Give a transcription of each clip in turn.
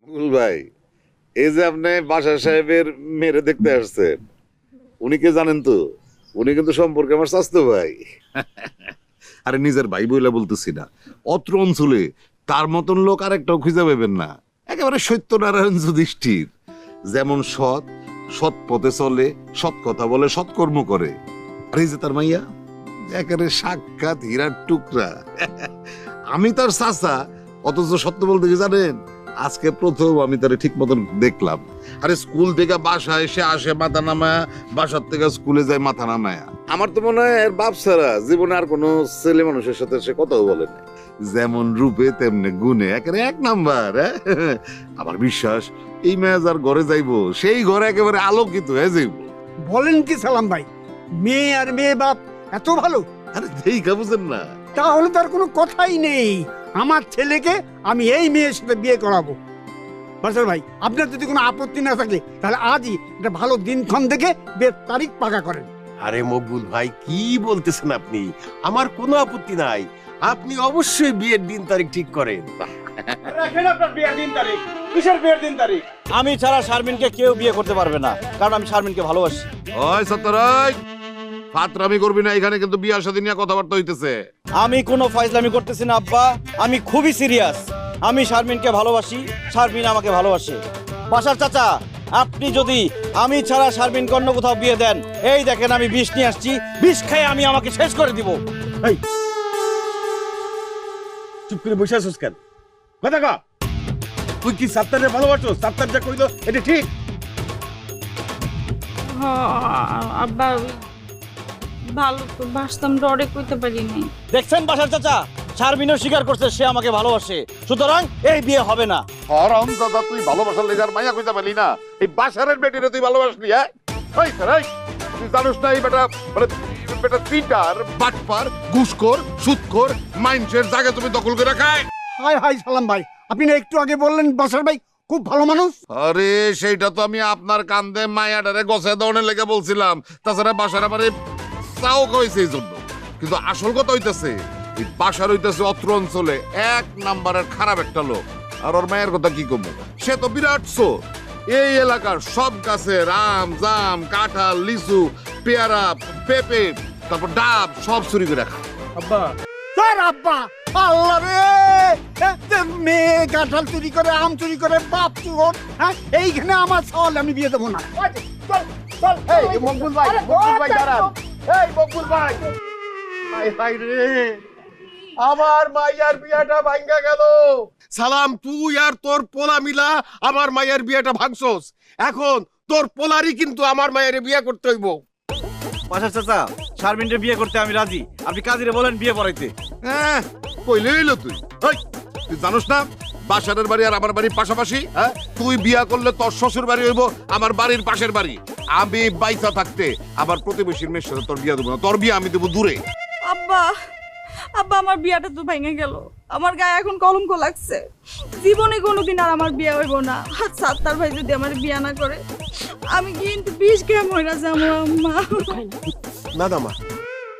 বুল ভাই, এই যে আপনি বাসা সাহেবের মেরে দেখতে আসছেন, উনি কে জানেন তো? উনি কিন্তু সম্পর্কে আমার স্বাস্থ্য ভাই। আরে নিজের ভাই বইলা বলতেছি না, অত্র অঞ্চলে তার মতন লোক আরেকটাও খুঁজে পাবেন না। একেবারে সত্যনারায়ণ যুধিষ্ঠির, যেমন সৎ, সৎ পথে চলে, সৎ কথা বলে, সৎকর্ম করে। আর এই যে তার মাইয়া, একেবারে সাক্ষাৎ হীরার টুকরা। আমি তার চাচা, অথচ সত্য বলতে কি জানেন, আজকে প্রথম আমি তারে ঠিক মতন দেখলাম। আরে স্কুল থেকে বাসায় এসে আসে মাথা নামায়া, বাসার থেকে স্কুলে যায় মাথা নামায়া। আমার তো মনে হয় এর বাপ ছাড়া জীবনে আর কোনো ছেলে মানুষের সাথে সে কথাও বলে না। যেমন রূপে তেমনি গুণে একেবারে এক নাম্বার। আমার বিশ্বাস এই মেয়ে যার ঘরে যাইবো, সেই ঘরে একেবারে আলোকিত হয়ে যাইব। বলেন কি সালাম ভাই, মেয়ে আর মেয়ে বাপ এত ভালো? আরে দেখা বুঝেন না? তাহলে তার কোনো কথাই নেই। আমার ছেলেকে আমি এই মেয়ের সাথে বিয়ে করাবো। বাদশাহ ভাই, আপনার যদি কোনো আপত্তি না থাকে তাহলে আজই একটা ভালো দিনক্ষণ দেখে বিয়ের তারিখ পাকা করেন। আরে মকবুল ভাই, কি বলতেছেন আপনি? আমার কোনো আপত্তি নাই, আপনি অবশ্যই বিয়ের দিন তারিখ ঠিক করেন। রাখেন আপনার বিয়ের দিন তারিখ। কিসের বিয়ের দিন তারিখ? আমি ছাড়া শারমিনকে কেউ বিয়ে করতে পারবে না, কারণ আমি শারমিনকে ভালোবাসি। ওই সত্যরাই, ফাতরামি করবি না, এখানে কিন্তু বিয়ার সাথে নিয়ে কথাবার্তা হইতেছে। আমি কোনো ফাইজলামি করতেছি না আব্বা, আমি খুবই সিরিয়াস। আমি শারমিনকে ভালোবাসি, শারমিন আমাকে ভালোবাসে। বাসার চাচা, আপনি যদি আমি ছাড়া শারমিনকে অন্য কোথাও বিয়ে দেন, এই দেখেন আমি বিষ নিয়ে আসছি, বিষ খেয়ে আমি আমাকে শেষ করে দিব। এই, চুপ করে বসে আছিস কেন? কথা কা, তুই কি সাত্তারে ভালোবাসো? সাত্তার যা কইলো এটা ঠিক? আব্বা ভালো তো বাসতাম, ডরে কইতে পারি নাই। দেখছেন বাসার চাচা, শারমিনও স্বীকার করছে সে আমাকে ভালোবাসে, সুতরাং এই বিয়ে হবে না। হরম দাদা, তুই ভালোবাসার লেগার মাইয়া কইতে পারলি না, এই বাসারের বেটিরে তুই ভালোবাসলি? হ্যাঁ ওই স্যার, তুই জানোস না এই বেটা মানে বেটা চিটার, বাটপার, ঘুষখোর, সুদখোর, মাইন্ডসের জায়গা তুমি দখল করে রাখায়। হাই হাই সালাম ভাই, আপনি না একটু আগে বললেন বাদশাহ ভাই খুব ভালো মানুষ। আরে সেইটা তো আমি আপনার কান্দে মায়াটারে গছে দৌড়ে লেগে বলছিলাম, তাছাড়া বাসার আমার চাও কইছে এই জন্য। কিন্তু আসল কথা হইতেছে এই বাসার হইতেছে অত্র অঞ্চলে এক নাম্বারের খারাপ একটা লোক। আর ওর মায়ের কথা কি কমু, সে তো বিরাট চোর। এই এলাকার সব গাছে আম, জাম, কাঁঠাল, লিচু, পেয়ারা, পেঁপে, তারপর ডাব সব চুরি করে খায়। আব্বা, স্যার আব্বা, আল্লাহ রে, মেয়ে কাঁঠাল চুরি করে, আম চুরি করে, বাপ চুর। হ্যাঁ, এইখানে আমার ছল, আমি বিয়ে দেবো না। এই মকবুল ভাই, মকবুল ভাই দাঁড়ান। এই মকবুল ভাই, হাই হাই রে, আমার মাইয়ার বিয়াটা ভাঙ্গা গেল। সালাম, তুই আর তোর পোলা মিলা আমার মায়ের বিয়েটা ভাঙছস। এখন তোর পোলারই কিন্তু আমার মায়ের বিয়ে করতে হইব। বাসার চাচা, শারমিনকে বিয়ে করতে আমি রাজি, আপনি কাজীরে বলেন বিয়ে পড়াইতে। হ্যাঁ কইলে হইলো তুই। ওই, তুই জানোস না বাসারের বাড়ি আর আমার বাড়ি পাশাপাশি? হ্যাঁ, তুই বিয়া করলে তোর শ্বশুর বাড়ি হইব আমার বাড়ির পাশের বাড়ি। আমি বাইসা থাকতে আমার প্রতিবেশীর মেয়ের সাথে তোর বিয়া দেবো না, তোর বিয়া আমি দেবো দূরে। আব্বা, আব্বা আমার বিয়াটা তো ভেঙে গেল, আমার গায়ে এখন কলঙ্ক লাগছে। জীবনে কোনোদিন আর আমার বিয়ে হইব না। আর সাত্তার ভাই যদি আমার বিয়া না করে, আমি কিন্তু বিষ খেয়ে মইরা যাবো আম্মা। না না মা,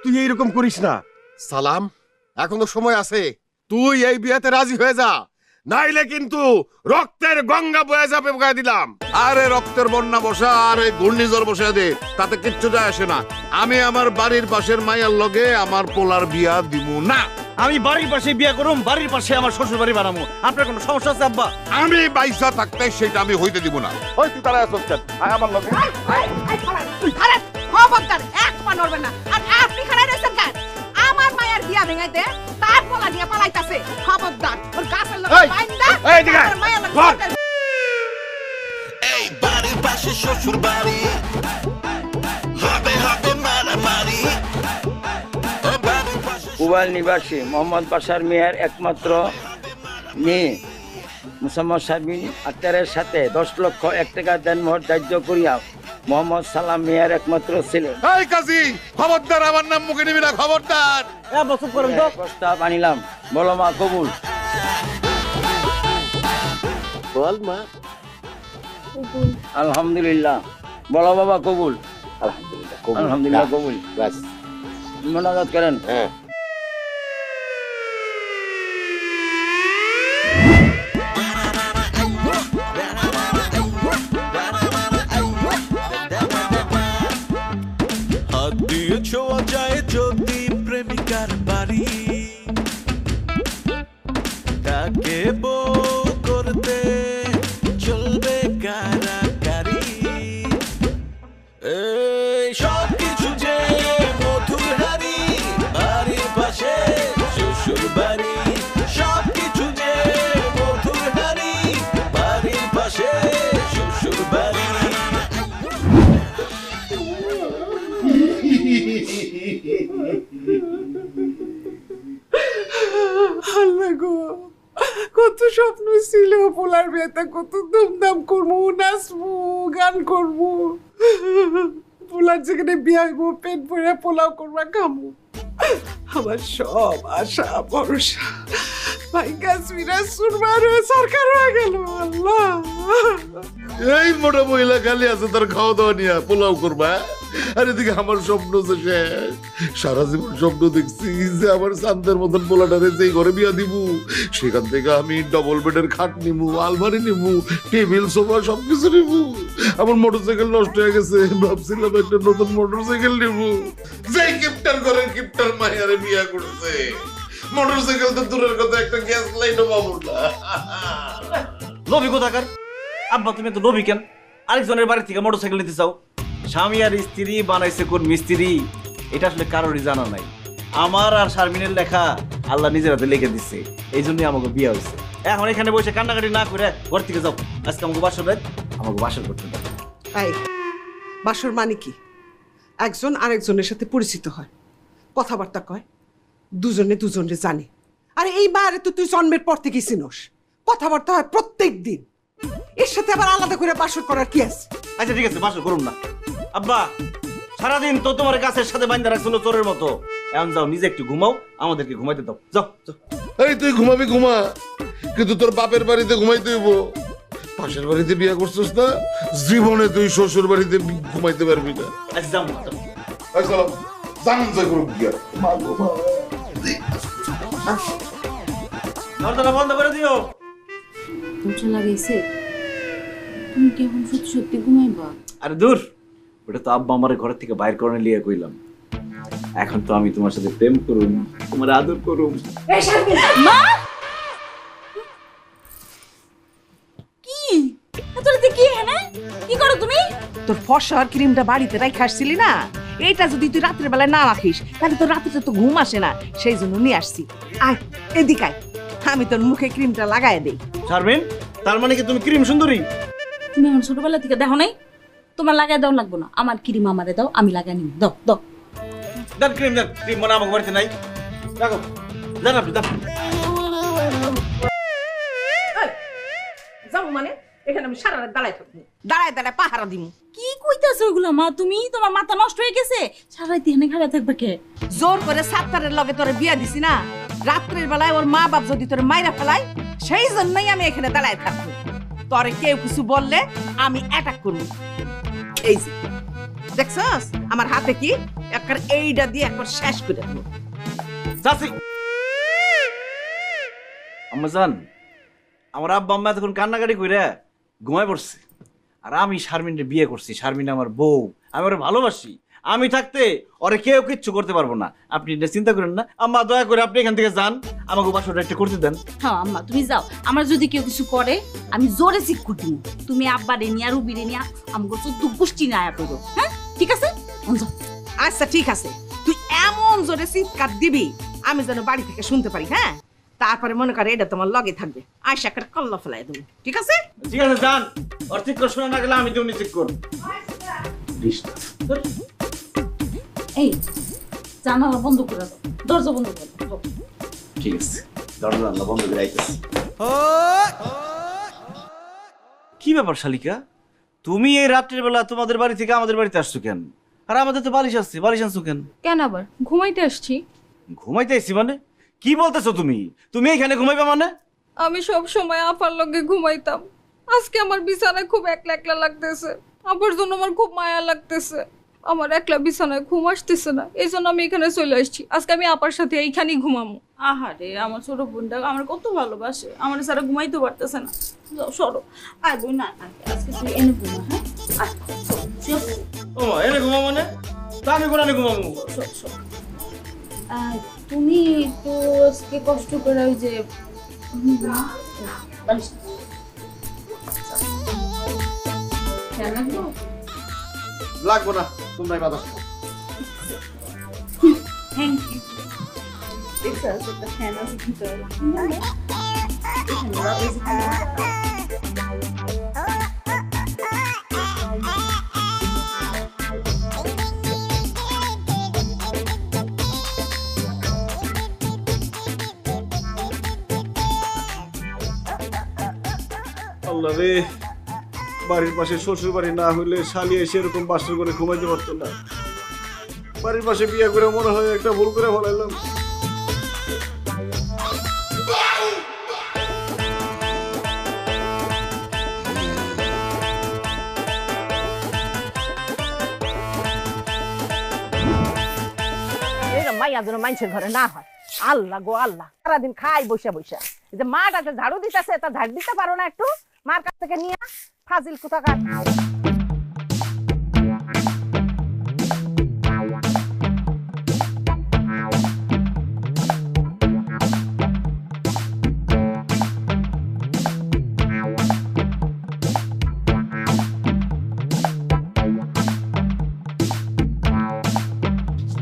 তুই এইরকম করিস না। সালাম, এখনো সময় আছে, তুই এই বিয়েতে রাজি হয়ে যা, নাইলে কিন্তু রক্তের গঙ্গা বয়ে যাবে বয়ে দিলাম। আরে রক্তের বন্যা বসা আর এই ঘূর্ণিঝড় বসে দে, তাতে কিচ্ছু যায় আসে না। আমি আমার বাড়ির পাশের মায়ের লগে আমার পোলার বিয়া দিব না। আমি বাড়ির পাশে বিয়ে করুম, বাড়ির পাশে আমার শ্বশুর বাড়ি বানাবো। আপনার কোনো সমস্যা আছে আব্বা? আমি বাইসা থাকতে সেটা আমি হইতে দিব না। ওই তুই তারা আসছ কেন? আয় আমার লগে। আরে খবরদার, এক পা নড়বে না। আর আপনি খাড়াই রয়েছেন কেন? আমার মায়ের বিয়া ভেঙাইতে তার পোলা নিয়ে পালাইতাছে। খবরদার, ওর গাছের লোক বাইন্দা এই দিকে আমার মায়ের লোক। এই বাড়ির পাশে শ্বশুর বাড়ি, হবে হবে মারামারি। কুবাল নিবাসী মোহাম্মদ বাশার মিয়ার একমাত্র মেয়ে মুসাম্মদ শারমিন আক্তারের সাথে 10 লক্ষ 1 টাকা দেনমোহর ধার্য করিয়া মোহাম্মদ সালাম মিয়ার একমাত্র ছেলে। এই কাজী, খবরদার আমার নাম মুখে নিবি না, খবরদার। প্রস্তাব আনিলাম, বলো মা কবুল? বল মা। আলহামদুলিল্লাহ। বলো বাবা কবুল? আলহামদুলিল্লাহ কবুল। আলহামদুলিল্লাহ কবুল। বাস মোনাজাত করেন। হ্যাঁ। তাকে বউ করতে চলবে কারাকারি এই সব কিছু যে মধুর হারি বাড়ির পাশে শ্বশুর বাড়ি সব কিছু যে মধুর হারি বাড়ির পাশে শ্বশুর বাড়ি আল্লাহ গো, কত স্বপ্ন ছিল পোলার বিয়েতে, কত ধুমধাম করবো, নাচবো, গান করবো। পোলার যেখানে বিয়ে হইব, পেট ভরে পোলাও করবা, খামো। আমার সব আশা ভরসা ভাইগা সুইরা সুরমার হয়ে সরকার হয়ে গেল। আল্লাহ, এই মোটা মহিলা খালি আছে তার খাওয়া দাওয়া নিয়ে পোলাও করবা, আর এদিকে আমার স্বপ্ন যে শেষ। সারা জীবন স্বপ্ন দেখছি যে আমার শান্তের মতন পোলাটারে যেই ঘরে বিয়া দিব, সেখান থেকে আমি ডবল বেডের খাট নিবো, আলমারি নিবো, টেবিল সোফা সবকিছু নিবো। আমার মোটরসাইকেল নষ্ট হয়ে গেছে, ভাবছিলাম একটা নতুন মোটরসাইকেল নিবো। যেই কিপটার ঘরের কিপটার মায়ারে বিয়া করছে, মোটরসাইকেল তো দূরের কথা, একটা গ্যাস লাইটও পাবো না। লোভী কোথাকার আব্বা, তুমি তো লোভী কেন? আরেকজনের বাড়ি থেকে মোটরসাইকেল নিতে চাও? স্বামী আর স্ত্রী বানাইছে কোন মিস্ত্রি, এটা আসলে কারোরই জানা নাই। আমার আর শারমিনের লেখা আল্লাহ নিজের হাতে লিখে দিচ্ছে, এই জন্যই আমাকে বিয়ে হয়েছে। এখন এখানে বসে কান্নাকাটি না করে ঘর থেকে যাও। আজকে আমাকে বাসর দেয়, আমাকে বাসর করতে দাও। এই বাসর মানে কি? একজন আরেকজনের সাথে পরিচিত হয়, কথাবার্তা কয়, দুজনে দুজনে জানে। আর এই মারে তো তুই জন্মের পর থেকেই চিনস, কথাবার্তা হয় প্রত্যেক দিন। এর সাথে আবার আলাদা করে বাসর করার কি আছে? আচ্ছা ঠিক আছে, বাসর করুন না। আব্বা, সারাদিন তো তোমার গাছের সাথে বান্ধা রাখছিল চোরের মতো। এখন যাও, নিজে একটু ঘুমাও, আমাদেরকে ঘুমাইতে দাও। যাও যাও। এই তুই ঘুমাবি ঘুমা, কিন্তু তোর বাপের বাড়িতে ঘুমাইতে হইব। পাশের বাড়িতে বিয়া করছিস না, জীবনে তুই শ্বশুর বাড়িতে ঘুমাইতে পারবি না। আচ্ছা যাও। জানান যাই করুক গিয়া। দরজাটা বন্ধ করে দিও। দরজা লাগাইছে? তুমি কি এখন সত্যি সত্যি ঘুমাইবা? আরে দূর, ওটা তো আব্বা আমার ঘর থেকে বাইর করে নিয়ে কইলাম। এখন তো আমি তোমার সাথে প্রেম করুম, তোমার আদর করুম। মা কি এতরাতে কি হ্যাঁ? কি করো তুমি? তোর ফসার ক্রিমটা বাড়িতে রাখে আসছিলি না, এইটা যদি তুই রাত্রের বেলায় না রাখিস তাহলে তোর রাতে তো ঘুম আসে না, সেই জন্য নিয়ে আসছি। আয় এদিক আয়, আমি তোর মুখে ক্রিমটা লাগাই দেই। শারমিন, তার মানে কি তুমি ক্রিম সুন্দরী? তুমি এখন ছোটবেলা থেকে দেখো নাই? তোমার লাগাই দাও লাগবো না, আমার ক্রিম আমারে দাও, আমি লাগাই নিব। দাও দাও। দেন ক্রিম, দেন ক্রিম। মানে আমাকে বাড়িতে নাই, দেখো দেন আপনি দেন। যাবো মানে এখানে আমি সারা রাত দাঁড়ায় থাকবো, দাঁড়ায় দাঁড়ায় পাহারা দিমু। কি কইতাছো ওগুলা মা? তুমি তোমার মাথা নষ্ট হয়ে গেছে, সারা রাত এখানে খাড়া থাকবে কে? জোর করে সাত্তারের লগে তোরে বিয়া দিছি না, রাত্রের বেলায় ওর মা বাপ যদি তোরে মাইরা ফেলায়, সেই জন্যই আমি এখানে দাঁড়ায় থাকবো। তোরে কেউ কিছু বললে আমি অ্যাটাক করবো। এই যে দেখছস আমার হাতে কি, একবার এইটা দিয়ে একবার শেষ করে দেবো। চাচি, আম্মা জান, আমার আব্বা আম্মা তখন কান্নাকাটি কইরা ঘুমায় পড়ছে। আর আমি শারমিনকে বিয়ে করছি, শারমিন আমার বউ, আমি ওরে ভালোবাসি। আমি থাকতে ওরে কেউ কিচ্ছু করতে পারবো না। আপনি এটা চিন্তা করেন না আম্মা, দয়া করে আপনি এখান থেকে যান, আমাকে বাসরটা একটু করতে দেন। হ্যাঁ আম্মা তুমি যাও, আমার যদি কেউ কিছু করে আমি জোরে চিৎকার দিব। তুমি আব্বা রে নিয়া রুবি রে নিয়া আমাকে চোদ্দ গোষ্ঠী না আয়া করো। হ্যাঁ ঠিক আছে, যাও। আচ্ছা ঠিক আছে, তুই এমন জোরে চিৎকার দিবি আমি যেন বাড়ি থেকে শুনতে পারি। হ্যাঁ, তারপরে মনে করে এটা তোমার লগে থাকবে, আয়সা একটা কল্লা ফেলাই দেবো। ঠিক আছে ঠিক আছে, যান। ওর ঠিক করে শোনা না গেলে আমি তুমি ঠিক করব। এই জানালা বন্ধ করে দাও, দরজা বন্ধ করে দাও। ঠিক আছে, দরজা বন্ধ করে আইতেছি। কি ব্যাপার শালিকা, তুমি এই রাত্রির বেলা তোমাদের বাড়ি থেকে আমাদের বাড়িতে আসছো কেন? আর আমাদের তো বালিশ আসছে, বালিশ আনছো কেন? কেন আবার? ঘুমাইতে আসছি। ঘুমাইতে আসছি মানে? কি বলতেছো তুমি? তুমি এখানে ঘুমাইবে মানে? আমি সব সময় আপার লগে ঘুমাইতাম, আজকে আমার বিছানায় খুব একলা একলা লাগতেছে। আপার জন্য আমার খুব মায়া লাগতেছে, আমার একলা বিছানায় ঘুম আসতেছে না, এই জন্য আমি এখানে চলে আসছি। আজকে আমি আপার সাথে এইখানেই ঘুমামো। আহারে আমার ছোট বোনটা আমার কত ভালোবাসে, আমার সারা ঘুমাইতে পারতেছে না। যাও সরো, আয় বই না, আজকে তুই এনে ঘুমা। হ্যাঁ ও এনে ঘুমা মানে? তা আমি কোন ঘুমাবো? তুমি তো আজকে কষ্ট করে ওই যে লাগবো না, তোমরাই বাতাস খাও। থ্যাংক ইউ দেখছো একটা ফ্যান আছে ভিতরে আল্লাহ রে, বাড়ির পাশে শ্বশুর বাড়ি না হইলে শালি এসে এরকম বাসর করে ঘুমাইতে পারতো না। বাড়ির পাশে বিয়ে করে মনে হয় একটা ভুল করে ফেলাইলাম। মাইয়া যেন মানুষের ঘরে না হয়। আল্লাহ গো আল্লাহ, সারাদিন খাই বসে বসে। এই যে মাটাতে ঝাড়ু দিতেছে, তা ঝাড় দিতে পারো না একটু? মার কাছ থেকে নিয়ে ফাজিল কোথাকার।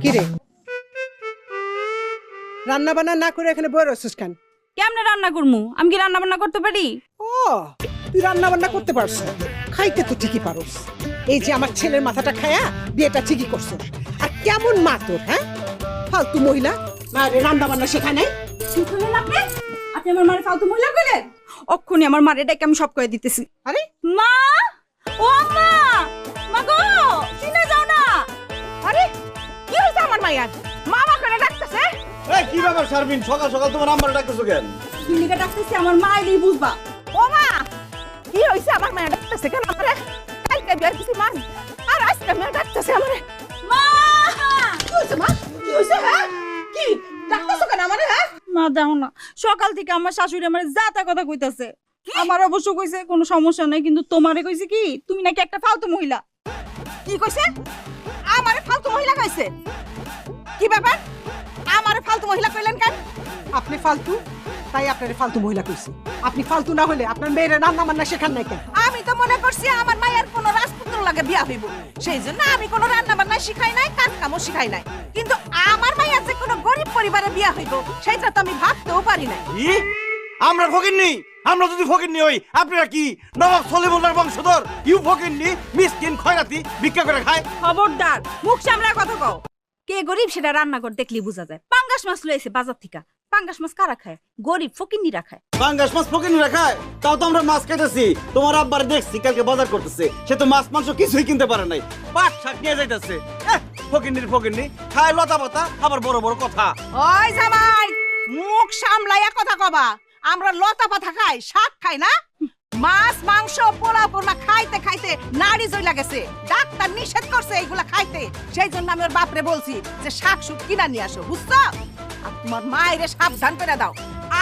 কিরে, রান্না বান্না না করে এখানে বই রয়েছিস কেন? কেমনে রান্না করমু? আমি কি রান্না বান্না করতে পারি? ও, তুই রান্না বান্না করতে পারছ, খাইতে তো ঠিকই পারস। এই যে আমার ছেলের মাথাটা খায়া বিয়েটা ঠিকই করছস। আর কেমন মা তোর, হ্যাঁ? ফালতু মহিলা, মায়ের রান্না বান্না শেখায় নাই। কি কইলেন আপনি? আপনি আমার মারে ফালতু মহিলা কইলেন? অক্ষুনি আমার মারে ডাকে আমি সব কয়ে দিতেছি। আরে মা, ও মা, মা গো, শুনে যাও না। আরে কি হয়েছে আমার মাইয়ার? মামা করে ডাকতেছে। এই কি ব্যাপার শারমিন, সকাল সকাল তোমার নাম্বার ডাকতেছো কেন? তুমি ডাকতেছি আমার মা এলেই বুঝবা। ও মা, কি হয়েছে আমার মাইয়া ডাকতেছে কেন আমারে? কালকে বিয়ার কিছু মান, আর আজকে মাইয়া ডাকতেছে আমারে। মা, কি হয়েছে মা? কি হয়েছে? হ্যাঁ, কি ডাকতেছো কেন আমারে? হ্যাঁ মা দেখো না, সকাল থেকে আমার শাশুড়ি আমার যা তা কথা কইতাছে। আমার অবশ্য কইছে কোনো সমস্যা নাই, কিন্তু তোমারে কইছে কি তুমি নাকি একটা ফালতু মহিলা। কি কইছে? আমারে ফালতু মহিলা কইছে? কি ব্যাপার? আমারে ফালতু মহিলা কইলেন কেন? আপনি ফালতু, তাই আপনারে ফালতু মহিলা কইছি। আপনি ফালতু না হলে আপনার মেয়ের রান্না বান্না শেখান নাই কেন? আমি তো মনে করছি আমার মায়ের কোনো রাজপুত্র লাগে বিয়া হইব, সেই জন্য আমি কোনো রান্না বান্না শিখাই নাই, কাজ কামও শিখাই নাই। কিন্তু আমার মায়ের যে কোনো গরিব পরিবারে বিয়া হইব সেটা তো আমি ভাবতেও পারি না। কি? আমরা ফকিন্নি? আমরা যদি ফকিন্নি হই, আপনারা কি নবাব সলিমুল্লাহর বংশধর? ইউ ফকিন্নি, মিসকিন খয়রাতি ভিক্ষা করে খায়। খবরদার, মুখ সামলায় কথা কও। কে গরিব সেটা রান্না করে দেখলি বোঝা যায়। পাঙ্গাস মাছ লইছে বাজার থেকে। পাঙ্গাস মাছ কারা খায়? গরিব ফকিন্নিরা খায়। পাঙ্গাস মাছ ফকিন্নিরা খায়? তাও তো আমরা মাছ খাইতেছি। তোমার আব্বার দেখছি কালকে বাজার করতেছে, সে তো মাছ মাংস কিছুই কিনতে পারে নাই, পাট শাক নিয়ে যাইতেছে। ফকিন্নি খায় লতা পাতা, আবার বড় বড় কথা। ওই জামাই, মুখ সামলাইয়া কথা কবা। আমরা লতা পাতা খাই, শাক খাই না? মাছ মাংস পোলা পোলা খাইতে খাইতে নাড়ি জইলা গেছে। ডাক্তার নিষেধ করছে এইগুলা খাইতে, সেই জন্য আমি ওর বাপরে বলছি যে শাক সুক কিনা নিয়ে আসো, বুঝছো? আর তোমার মায়েরে সাবধান করে দাও,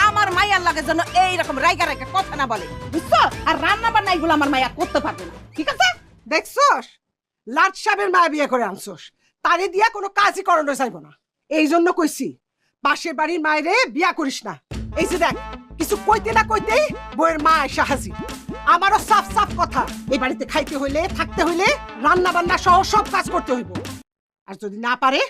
আমার মায়ের লাগে যেন এইরকম রাইগা রাইগা কথা না বলে, বুঝছো? আর রান্না বান্না এগুলো আমার মায়া করতে পারবে না, ঠিক আছে? দেখছস, লাট সাহেবের মায়া বিয়ে করে আনছস, তারে দিয়া কোনো কাজই করানো যাইব না। এই জন্য কইছি পাশের বাড়ির মায়েরে বিয়া করিস না। এই যে দেখ, কিছু কইতে না কইতেই বউয়ের মা এসে হাজির। আমারও সাফ সাফ কথা, এই বাড়িতে খাইতে হইলে, থাকতে হইলে, রান্না বান্না সহ সব কাজ করতে হইব। আর যদি না পারে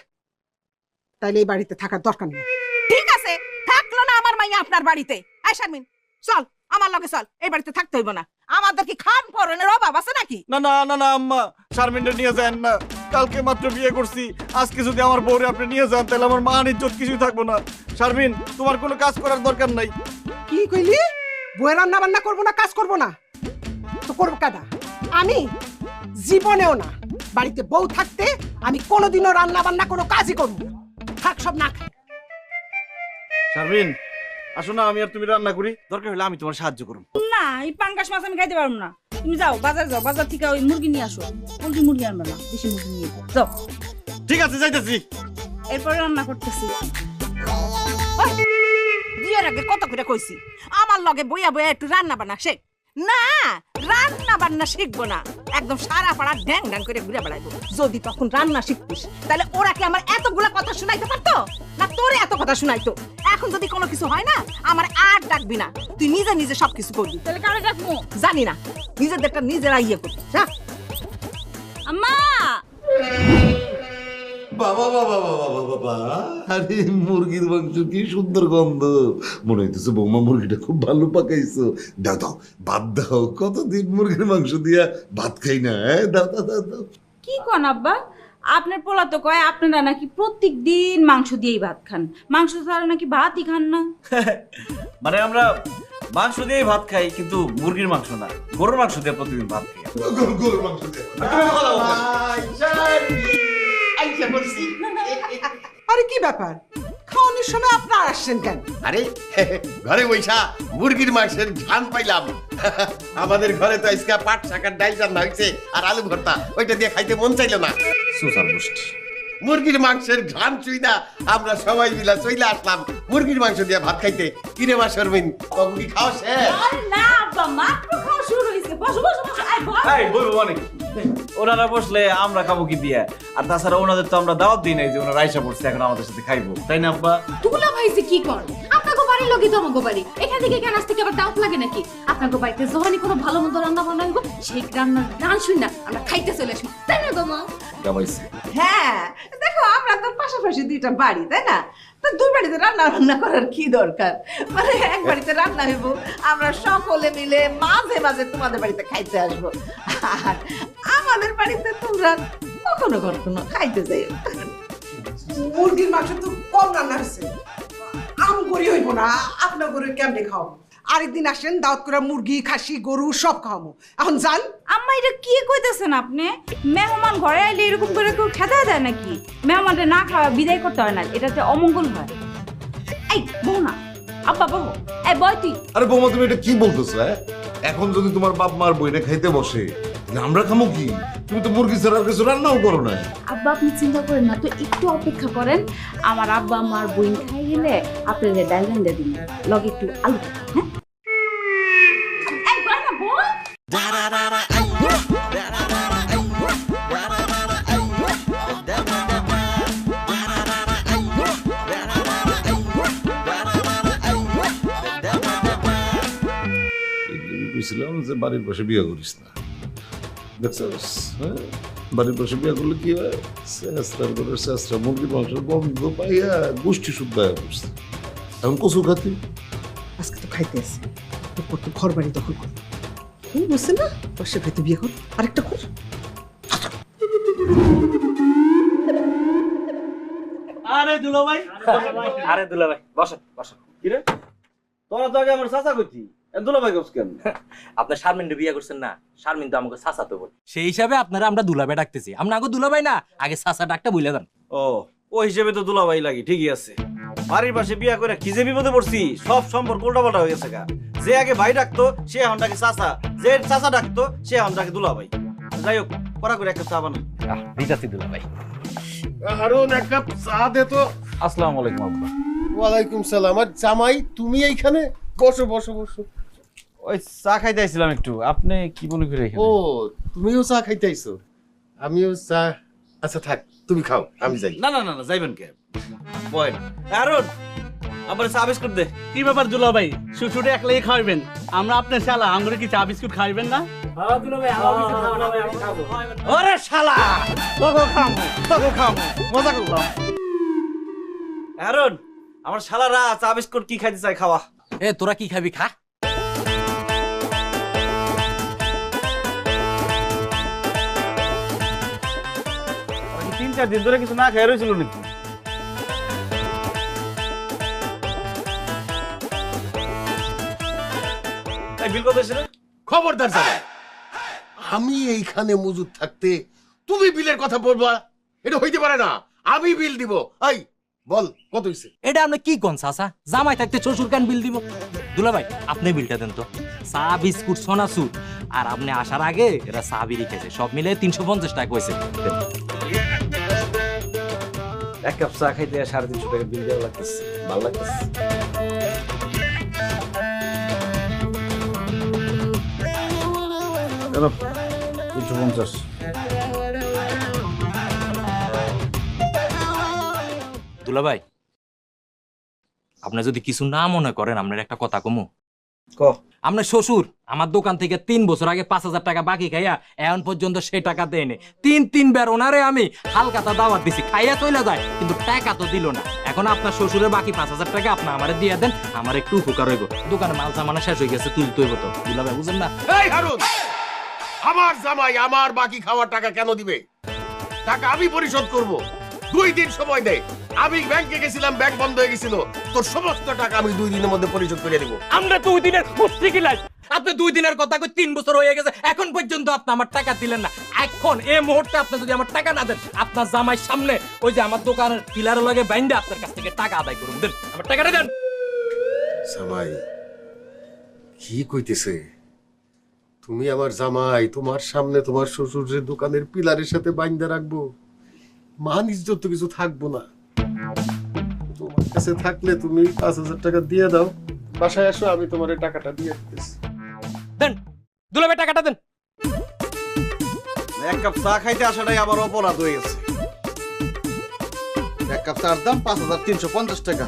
তাহলে এই বাড়িতে থাকার দরকার নেই। ঠিক আছে, থাকলো না আমার মাইয়া আপনার বাড়িতে। আয় শারমিন, চল আমার লগে চল, এই বাড়িতে থাকতে হইব না। আমাদের কি খান পরনের অভাব আছে নাকি? না না না না আম্মা, শারমিনটা নিয়ে যান না। কালকে মাত্র বিয়ে করছি, আজকে যদি আমার বউরে আপনি নিয়ে যান তাহলে আমার মান ইজ্জত কিছুই থাকবো না। শারমিন, তোমার কোনো কাজ করার দরকার নাই। কি কইলি? বউয়ের রান্না বান্না করবো না, কাজ করবো না? তো করবো কাদা? আমি জীবনেও না। বাড়িতে বউ থাকতে আমি কোনোদিনও রান্না বান্না কোনো কাজই করবো না। থাক সব না খাই। শারমিন, আসো না, আমি আর তুমি রান্না করি, দরকার হলে আমি তোমার সাহায্য করব। না, এই পাঙ্গাস মাছ আমি খাইতে পারবো না। তুমি যাও, বাজার যাও, বাজার থেকে ওই মুরগি নিয়ে আসো। পোল্ট্রি মুরগি আনবে না, দেশি মুরগি নিয়ে যাও। ঠিক আছে, যাইতেছি। এরপরে রান্না করতেছি। বিয়ের আগে কত করে কইছি আমার লগে বইয়া বইয়া একটু রান্না বান্না শেখ। না, রান্না বান্না শিখবো না, একদম সারা পাড়া ড্যাং ড্যাং করে ঘুরে বেড়াইবো। যদি তখন রান্না শিখতিস তাহলে ওরা কি আমার এতগুলা কথা শুনাইতে পারতো, না তোরে এত কথা শুনাইতো? এখন যদি কোনো কিছু হয় না, আমার আর ডাকবি না, তুই নিজে নিজে সবকিছু করবি। তাহলে কারে ডাকবো? জানি না, নিজেদেরটা নিজেরা ইয়ে করবি। যা। আম্মা বাবা বাবা বাবা বাবা বাবা, আরে মুরগির মাংস কি সুন্দর গন্ধ, মনে হইতেছে বৌমা মুরগিটা খুব ভালো পাকাইছো। দাও দাও ভাত দাও, কতদিন মুরগির মাংস দিয়া ভাত খাই না। দাও দাও দাও দাও। কি কোন আব্বা, আপনার পোলা তো কয় আপনারা নাকি প্রত্যেক দিন মাংস দিয়েই ভাত খান, মাংস ছাড়া নাকি ভাতই খান না। মানে আমরা মাংস দিয়েই ভাত খাই, কিন্তু মুরগির মাংস না, গরুর মাংস দিয়ে প্রতিদিন ভাত খাই। গরুর মাংস দিয়া আরে কি ব্যাপার, খাওয়ানোর সময় আপনারা আসছেন কেন? আরে ঘরে বৈশা মুরগির মাংসের ঘ্রাণ পাইলাম। আমাদের ঘরে তো আজকে পাট শাকের ডাল রান্না হয়েছে আর আলু ভর্তা, ওইটা দিয়ে খাইতে মন চাইলো না। সুসার মুষ্টি মুরগির মাংসের ঘ্রাণ চুই না, আমরা সবাই মিলে চইলা আসলাম মুরগির মাংস দিয়ে ভাত খাইতে। কিরে মা শর্মিন, কখন কি খাওয়া শেষ? আরে না আব্বা, মাত্র খাওয়া শুরু হয়েছে। বসো বসো বসো, আয় বস। এই বলবো অনেক, ওনারা বসলে আমরা খাবো কি দিয়া? আর তাছাড়া ওনাদের তো আমরা দাওয়াত দিই নাই যে ওনারা আইসা পড়ছে এখন আমাদের সাথে খাইবো, তাই না আব্বা? দুলা ভাই যে কি কর, আপনাকে বাড়ির লোকই তো আমাকে বাড়ি, এখান থেকে কেন আসতে আবার দাওয়াত লাগে নাকি? আপনাকে বাড়িতে যখনই কোনো ভালো মন্দ রান্না বান্না হইব, সেই রান্নার গান শুই না আমরা খাইতে চলে আসবো, তাই না গো মা? গাবাইছি। হ্যাঁ দেখো, আমরা তো পাশাপাশি দুইটা বাড়ি, তাই না? তো দুই বাড়িতে রান্না বান্না করার কি দরকার? মানে এক বাড়িতে রান্না হইব, আমরা সকলে মিলে মাঝে মাঝে তোমাদের বাড়িতে খাইতে আসবো, আর আমাদের বাড়িতে তোমরা কখনো কখনো খাইতে যাই। মুরগির মাংস তো কম রান্না হয়েছে, আম করি হইব না, আপনার গরু কেমনে খাওয়াবো? আরেকদিন আসেন, দাওয়াত করে মুরগি খাসি গরু সব খাওয়াবো। এখন যান। আম্মা এটা কি কইতেছেন আপনি? মেহমান ঘরে আইলে এরকম করে কেউ খেতে দেয় নাকি? মেহমানদের না খাওয়া বিদায় করতে হয় না, এটাতে অমঙ্গল হয়। এই বউ না, আব্বা বউ, এই বয় তুই। আরে বৌমা তুমি এটা কি বলতেছো? এখন যদি তোমার বাপ মার বইনে খাইতে বসে, আমরা খামো কি? তুমি তো মুরগি ছাড়া আর কিছু রান্নাও করো না। আব্বা আপনি চিন্তা করেন না তো, একটু অপেক্ষা করেন, আমার আব্বা আমার বইন খাই গেলে আপনাদের ডাল রান্না দিন, লগে একটু আলু, হ্যাঁ? এই বয় না বউ। বুঝছিলাম যে বাড়ির পাশে বিয়ে করিস না, দেখছিস? হ্যাঁ, বাড়ির পাশে বিয়ে করলে কি হয়? চেষ্টার করে চেষ্টা মুরগির মাংসের গন্ধ পাইয়া গোষ্ঠী শুদ্ধ হয়ে পড়ছে। এখন কচু খাতি আজকে তো খাইতে আসে, তোর তো ঘর বাড়ি দখল কর, বুঝছে না? পাশে খাইতে বিয়ে কর, আরেকটা কর। আরে দুলা ভাই, আরে দুলা ভাই, বসো বসো। কি রে, তোরা তো আগে আমার চাচা কইতি, দুলা ভাই কইছ কেন? আপনি শারমিনকে বিয়ে করছেন না, শারমিন তো আমাকে চাচা তো বলে, সেই হিসাবে আপনারা আমরা দুলাভাই ডাকতেছি। আমরা আগে দুলাভাই না, আগে চাচা ডাকটা বইলে দেন। ও, ওই হিসেবে তো দুলা ভাই লাগি, ঠিকই আছে। বাড়ির পাশে বিয়া করে কি যে বিপদে পড়ছি, সব সম্পর্ক উল্টাপাল্টা হয়ে গেছে গা। যে আগে ভাই ডাকতো সে এখন ডাকে চাচা, যে চাচা ডাকতো সে এখন ডাকে দুলা ভাই। যাই হোক, পড়া করে একটা চা বানাই। দিতাছি দুলাভাই। হারুন এক কাপ চা দে তো। আসসালামু আলাইকুম আব্বা। ওয়ালাইকুম সালাম। আর জামাই তুমি এইখানে? বসো বসো বসো। ওই চা খাইতে আইছিলাম একটু, আপনি কি মনে করে এখানে? ও, তুমিও চা খাইতে আইছো? আমিও চা। আচ্ছা থাক, তুমি খাও, আমি যাই। না না না না, যাইবেন কে? বয়েন আরুন, আমার চা বিস্কুট দে। কি ব্যাপার দুলা ভাই, শুটুটে একলাই খাইবেন? আমরা আপনার শালা, আমরা কি চা বিস্কুট খাইবেন না? ওরে শালা, তোকে খামো, তোকে খামো, মজা করলাম। আরুন, আমার শালারা চা বিস্কুট কি খাইতে চাই, খাওয়া। এ তোরা কি খাবি খা। 3-4 দিন ধরে কিছু না খেয়ে রয়েছিল নাকি? বিল কত এসে? খবরদার জামাই, আমি এইখানে মজুদ থাকতে তুমি বিলের কথা বলবা? এটা হইতে পারে না, আমি বিল দিব। এই বল কত হইছে? এটা আপনি কি কোন চাচা, জামাই থাকতে শ্বশুর কেন বিল দিব? দুলাভাই আপনি বিলটা দেন তো। চা বিস্কুট সোনাসুর, আর আপনি আসার আগে এরা চা বিড়ি খেয়েছে, সব মিলে 350 টাকা হয়েছে। এক কাপ চা খাইতে 350 টাকা বিল দেওয়া লাগতেছে, ভালো লাগতেছে। 350। দুলাভাই, আপনি যদি কিছু না মনে করেন, আপনার একটা কথা কমু। আপনার শ্বশুর আমার দোকান থেকে 3 বছর আগে 5000 টাকা বাকি খাইয়া এখন পর্যন্ত সেই টাকা দেয়নি। 3 বার ওনারে আমি হালকাতা দাওয়াত দিছি, খাইয়া চলে যায়, কিন্তু টাকা তো দিল না। এখন আপনার শ্বশুরের বাকি 5000 টাকা আপনি আমারে দিয়ে দেন, আমার একটু উপকার হইব। দোকানে মাল সামানা শেষ হয়ে গেছে, তুলতে হইব তো। দুলাভাই বুঝেন না? এই হারুন, আমার জামাই আমার বাকি খাওয়ার টাকা কেন দিবে? টাকা আমি পরিশোধ করব। 2 দিন সময় দে। আমি ব্যাংকে গেছিলাম, ব্যাংক বন্ধ হয়ে গেছিল। তোর সমস্ত টাকা আমি 2 দিনের মধ্যে পরিশোধ করে দেব। আমরা 2 দিনের কুস্তি কিলাই। আপনি 2 দিনের কথা কই 3 বছর হয়ে গেছে, এখন পর্যন্ত আপনি আমার টাকা দিলেন না। এখন এই মুহূর্তে আপনি যদি আমার টাকা না দেন, আপনার জামাই সামনে ওই যে আমার দোকানের পিলারের লগে বাইন্দা আপনার কাছ থেকে টাকা আদায় করুন। দেন আমার টাকাটা দেন। জামাই কি কইতেছে? তুমি আমার জামাই, তোমার সামনে তোমার শ্বশুরের দোকানের পিলারের সাথে বাইন্দা রাখবো? মান ইজ্জত তো কিছু থাকবো না। তোমার কাছে থাকলে তুমি 5000 টাকা দিয়ে দাও, বাসায় আসো, আমি তোমার এই টাকাটা দিয়ে দিতেছি। দেন দুলাভাই, টাকাটা দেন। এক কাপ চা খাইতে আসাটাই আমার অপরাধ হয়ে গেছে। এক কাপ চার দাম 5350 টাকা।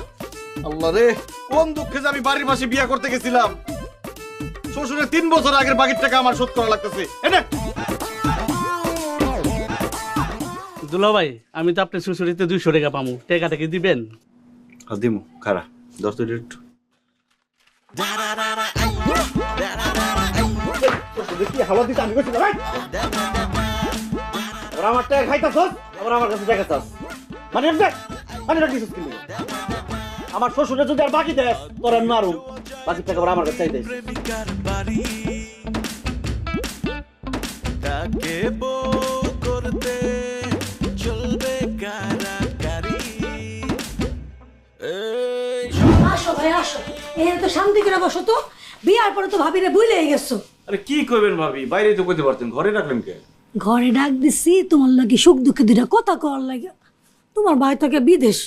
আল্লাহ রে, কোন দুঃখে যে আমি বাড়ির পাশে বিয়ে করতে গেছিলাম। শ্বশুরের 3 বছর আগের বাকির টাকা আমার শোধ করা লাগতেছে। দুলাভাই, আমি তো আপনার শ্বশুরিতে 200 টাকা পামু, টাকাটা কি দিবেন? দিমু, খারা 10 তো একটু হাওয়া দিতে আমি করছি ভাই। ওরা আমার টাকা খাইতাছস, আবার আমার কাছে টাকা চাস। মানে রাখিস কি? আমার শ্বশুরে যদি আর বাকি দেয় তোর আমি মারু, বাকি টাকা আবার আমার কাছে চাইতে। তাকে বউ করতে চলবে কারাকারি। আসো ভাই আসো, এখানে তো শান্তি করে বসো তো। বিয়ার পরে তো ভাবিরে ভুলে গেছো। আরে কি করবেন ভাবি, বাইরে তো কইতে পারতেন, ঘরে রাখলেন কে? ঘরে ডাক দিছি তোমার লাগি সুখ দুঃখে দুইটা কথা কওয়ার লাগে। তোমার ভাই থাকে বিদেশ,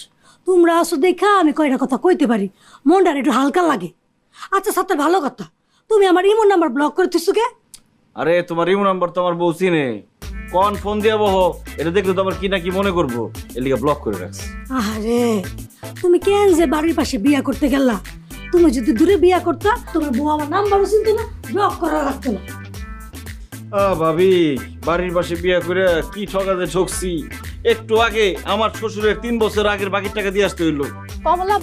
তোমরা আসো দেখা আমি কয়টা কথা কইতে পারি, মনটা একটু হালকা লাগে। আচ্ছা সাথে ভালো কথা, তুমি আমার ইমো নাম্বার ব্লক করে দিছো কে? আরে তোমার ইমো নাম্বার তো আমার বউ চিনে, কোন ফোন দিয়ে বহ, এটা দেখলে তো আমার কি না কি মনে করবো, এর লিগে ব্লক করে রাখছি। আরে তুমি কেন যে বাড়ির পাশে বিয়া করতে গেলা? তুমি যদি দূরে বিয়া করতা, তোমার বউ আমার নাম্বারও চিনতো না, ব্লক করা লাগতো না। ভাবি, বাড়ির পাশে বিয়ে করে কি ঠকাতে ঠকছি। একটু আগে আমার শ্বশুরের 3 বছর আগের বাকি টাকা দিয়ে আসতে হইলো। কমলা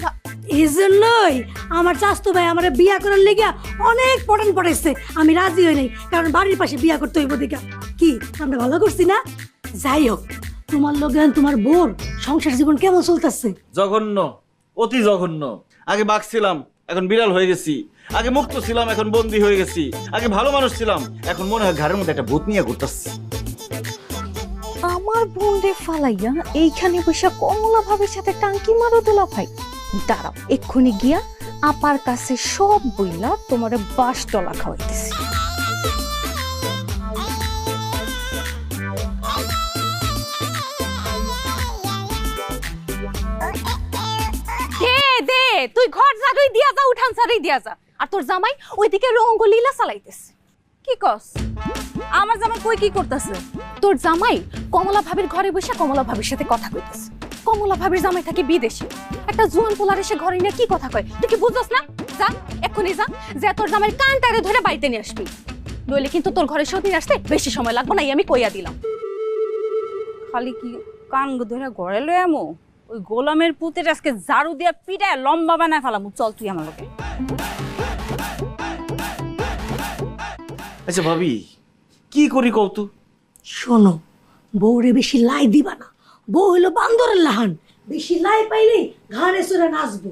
এই জন্যই আমার চাস্তু ভাই আমার বিয়া করার লেগে অনেক পটান পড়াইছে। আমি রাজি হই নাই, কারণ বাড়ির পাশে বিয়া করতে হইব দেখা। কি আমরা ভালো করছি না? যাই হোক, তোমার লগে তোমার বোর সংসার জীবন কেমন চলতেছে? জঘন্য, অতি জঘন্য। আগে বাঘ ছিলাম, এখন বিড়াল হয়ে গেছি। আগে মুক্ত ছিলাম, এখন বন্দী হয়ে গেছি। আগে ভালো মানুষ ছিলাম, এখন মনে হয় ঘরের মধ্যে একটা ভূত নিয়ে ঘুরতাছি। আমার বোনরে ফালাইয়া এইখানে বসে কমলা ভাবের সাথে টাঙ্কি মারো দুলা ভাই। দাঁড়াও, এক্ষুনি গিয়া আপার কাছে সব বইলা তোমারে 22 টলা খাওয়াইতেছি। দে তুই ঘর ঝাড়ুই দিয়া যা, উঠান ঝাড়ুই দিয়া যা। আর তোর জামাই ওইদিকে রঙ্গলীলা চালাইতেছে। কি কস? আমার জামাই কই কি করতেছে? তোর জামাই কমলা ভাবির ঘরে বসে কমলা ভাবির সাথে কথা কইতেছে। কমলা ভাবির জামাই থাকে বিদেশে, একটা জুয়ান পোলার এসে ঘরে নিয়ে কি কথা কয় তুই কি বুঝছস না? যা এক্ষুনি যা, যে তোর জামাইয়ের কানটারে ধরে বাড়িতে নিয়ে আসবি, নইলে কিন্তু তোর ঘরে সতীন আসতে বেশি সময় লাগবে না, আমি কইয়া দিলাম। খালি কি কান ধরে ঘরে লয়ে আমো? ওই গোলামের পুতের আজকে ঝাড়ু দিয়া পিটায় লম্বা বানায় ফেলামু। চল তুই আমার লগে। আচ্ছা ভাবি, কি করি কৌতু? শোনো, বউরে বেশি লাই দিবা না। বউ হইলো বান্দরের লাহান, বেশি লাই পাইলেই ঘাড়ে চড়ে নাচবো।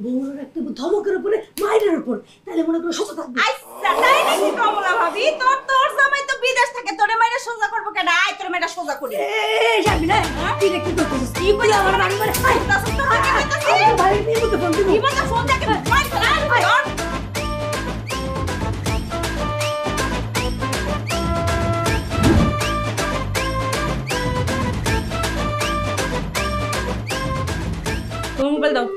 বউর একটা ধমকের উপরে মাইরের উপর, তাহলে মনে করো সোজা থাকবে। আচ্ছা তাই নাকি কমলা ভাবি? তোর জামাই তো বিদেশ থাকে, তোরে মাইরা সোজা করবো কেন? আয় তোরে মাইরা সোজা করি। এই যাবি না, তুই কি করছিস? কি বলি আমার বাড়ি মানে আই তাস তো হাতে কইতাছিস। ভাই নিমতে ফোন দিবি, নিমতে ফোন দেখে মাই ফেলা। ধর মোবাইল দাও।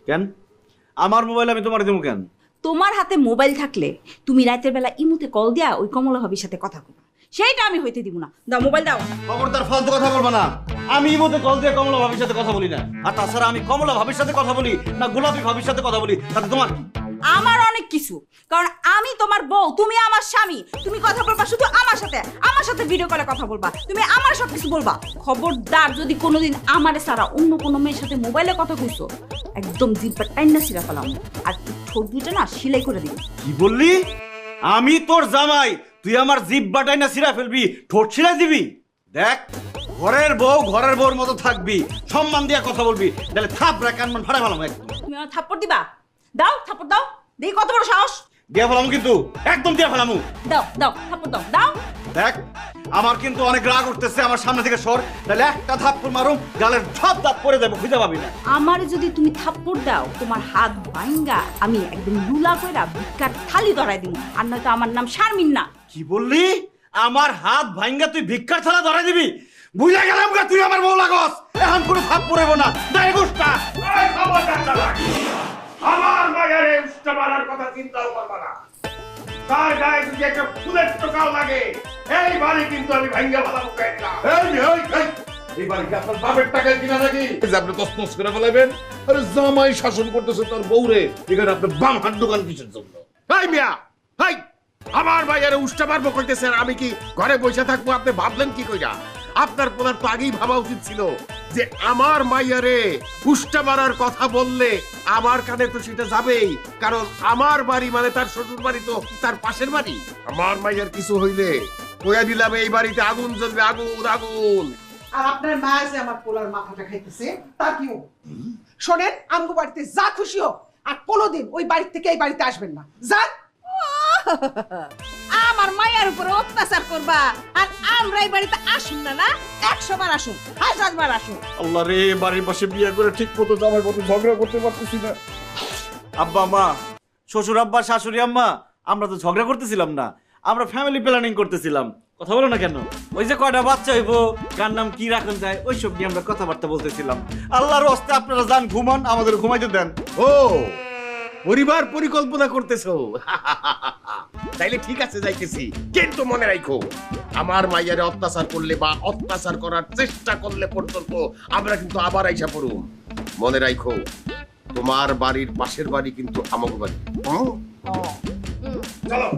কেন আমার মোবাইল আমি তোমার দেবো কেন? তোমার হাতে মোবাইল থাকলে তুমি রাতের বেলা ইমুতে কল দিয়া ওই কমলা ভাবির সাথে কথা বলবা, সেইটা আমি হইতে দিব না। দাও মোবাইল দাও। খবরদার ফালতু কথা বলবা না। আমি ইমোতে কল দিয়ে কমলা ভাবির সাথে কথা বলি না। আর তাছাড়া আমি কমলা ভাবির সাথে কথা বলি না গোলাপি ভাবির সাথে কথা বলি, তাতে তোমার কি? আমার অনেক কিছু, কারণ আমি তোমার বউ, তুমি আমার স্বামী। তুমি কথা বলবা শুধু আমার সাথে ভিডিও কলে কথা বলবা, তুমি আমার সব কিছু বলবা। খবরদার যদি কোনোদিন আমারে ছাড়া অন্য কোনো মেয়ের সাথে মোবাইলে কথা কইছো, একদম জিব্বা টাইনা ছিঁড়া ফেলাম, আর ঠোঁট দুইটা না সেলাই করে দিবি। কি বললি? আমি তোর জামাই, তুই আমার জিব্বা টাইনা ছিঁড়া ফেলবি, ঠোঁট ছিঁড়া দিবি? দেখ, ঘরের বউর মতো থাকবি, সম্মান দিয়া কথা বলবি, তাহলে থাপড়া কানমান ফাড়া ফেলাম। তুমি আমার থাপ্পড় দিবা? দাও থাপ্পড় দাও, দেখি কত বড় সাহস। দিয়া ফেলাম কিন্তু, একদম দিয়া ফেলামু। দাও দাও থাপ্পড় দাও, দাও। দেখ, আমার কিন্তু অনেক রাগ উঠতেছে, আমার সামনে থেকে সর, তাহলে একটা থাপ্পড় মারুম, গালের সব দাঁত পড়ে যাবে, খুঁজে পাবি না। আমারে যদি তুমি থাপ্পড় দাও, তোমার হাত ভাঙ্গা আমি একদম লুলা কইরা ভিক্ষার থালি ধরাই দিব, আর নয়তো আমার নাম শারমিন না। কি বললি? আমার হাত ভাঙ্গা তুই ভিক্ষার থালা ধরাই দিবি? বুঝা গেলাম গা, তুই আমার বউ লাগস। এখন কোনো থাপ্পড় হইব না। দাই গুষ্টা, এই খবরদার চালাক। আমার মায়ের উষ্টা মারার কথা চিন্তাও করবা না। তার গায়ে যদি একটা ফুলের টোকাও লাগে, এই বাড়ি কিন্তু আমি ভাঙ্গা ফেলাবো। এই বাড়ি কি আপনার বাপের টাকায় কিনা নাকি যে আপনি তসমস করে ফেলাবেন? আরে জামাই শাসন করতেছে তার বউরে, এখানে আপনার বাম হাত দোকান কিসের জন্য? এই মিয়া, এই আমার মায়ের উষ্টা মারবো কইতেছেন, আমি কি ঘরে বসে থাকবো? আপনি ভাবলেন কি কইরা? আপনার পোলার তো আগেই ভাবা উচিত ছিল যে আমার মাইয়ারে উষ্টা মারার কথা বললে আমার কানে তো সেটা যাবেই, কারণ আমার বাড়ি মানে তার শ্বশুর বাড়ি তো তার পাশের বাড়ি। আমার মাইয়ার কিছু হইলে কইয়া দিলাম এই বাড়িতে আগুন জ্বলবে, আগুন আগুন। আর আপনার মা যে আমার পোলার মাথাটা খাইতেছে তা কি? শোনেন, আমগো বাড়িতে যা খুশি হোক, আর কোনোদিন ওই বাড়ি থেকে এই বাড়িতে আসবেন না। যান। আমার মায়ের উপরে অত্যাচার করবা, আর আমরা এই বাড়িতে আসুন না? না, 100 বার আসুন, 1000 বার আসুন। আল্লাহ রে, বাড়ির পাশে বিয়ে করে ঠিক মতো জামাই মতো ঝগড়া করতে পারতেছি না। আব্বা মা, শ্বশুর আব্বা, শাশুড়ি আম্মা, আমরা তো ঝগড়া করতেছিলাম না, আমরা ফ্যামিলি প্ল্যানিং করতেছিলাম। কথা বলো না কেন? ওই যে কয়টা বাচ্চা হইবো, কার নাম কি রাখা যায়, ওইসব নিয়ে আমরা কথাবার্তা বলতেছিলাম। আল্লাহর হস্তে আপনারা যান, ঘুমান, আমাদের ঘুমাইতে দেন। ও, পরিবার পরিকল্পনা করতেছো? তাইলে ঠিক আছে, যাইতেছি, কিন্তু মনে রাখো, আমার মাইয়ারে অত্যাচার করলে বা অত্যাচার করার চেষ্টা করলে পর্যন্ত আমরা কিন্তু আবার আইসা পড়ুম। মনে রাখো, তোমার বাড়ির পাশের বাড়ি কিন্তু আমাকে বাড়ি। চলো।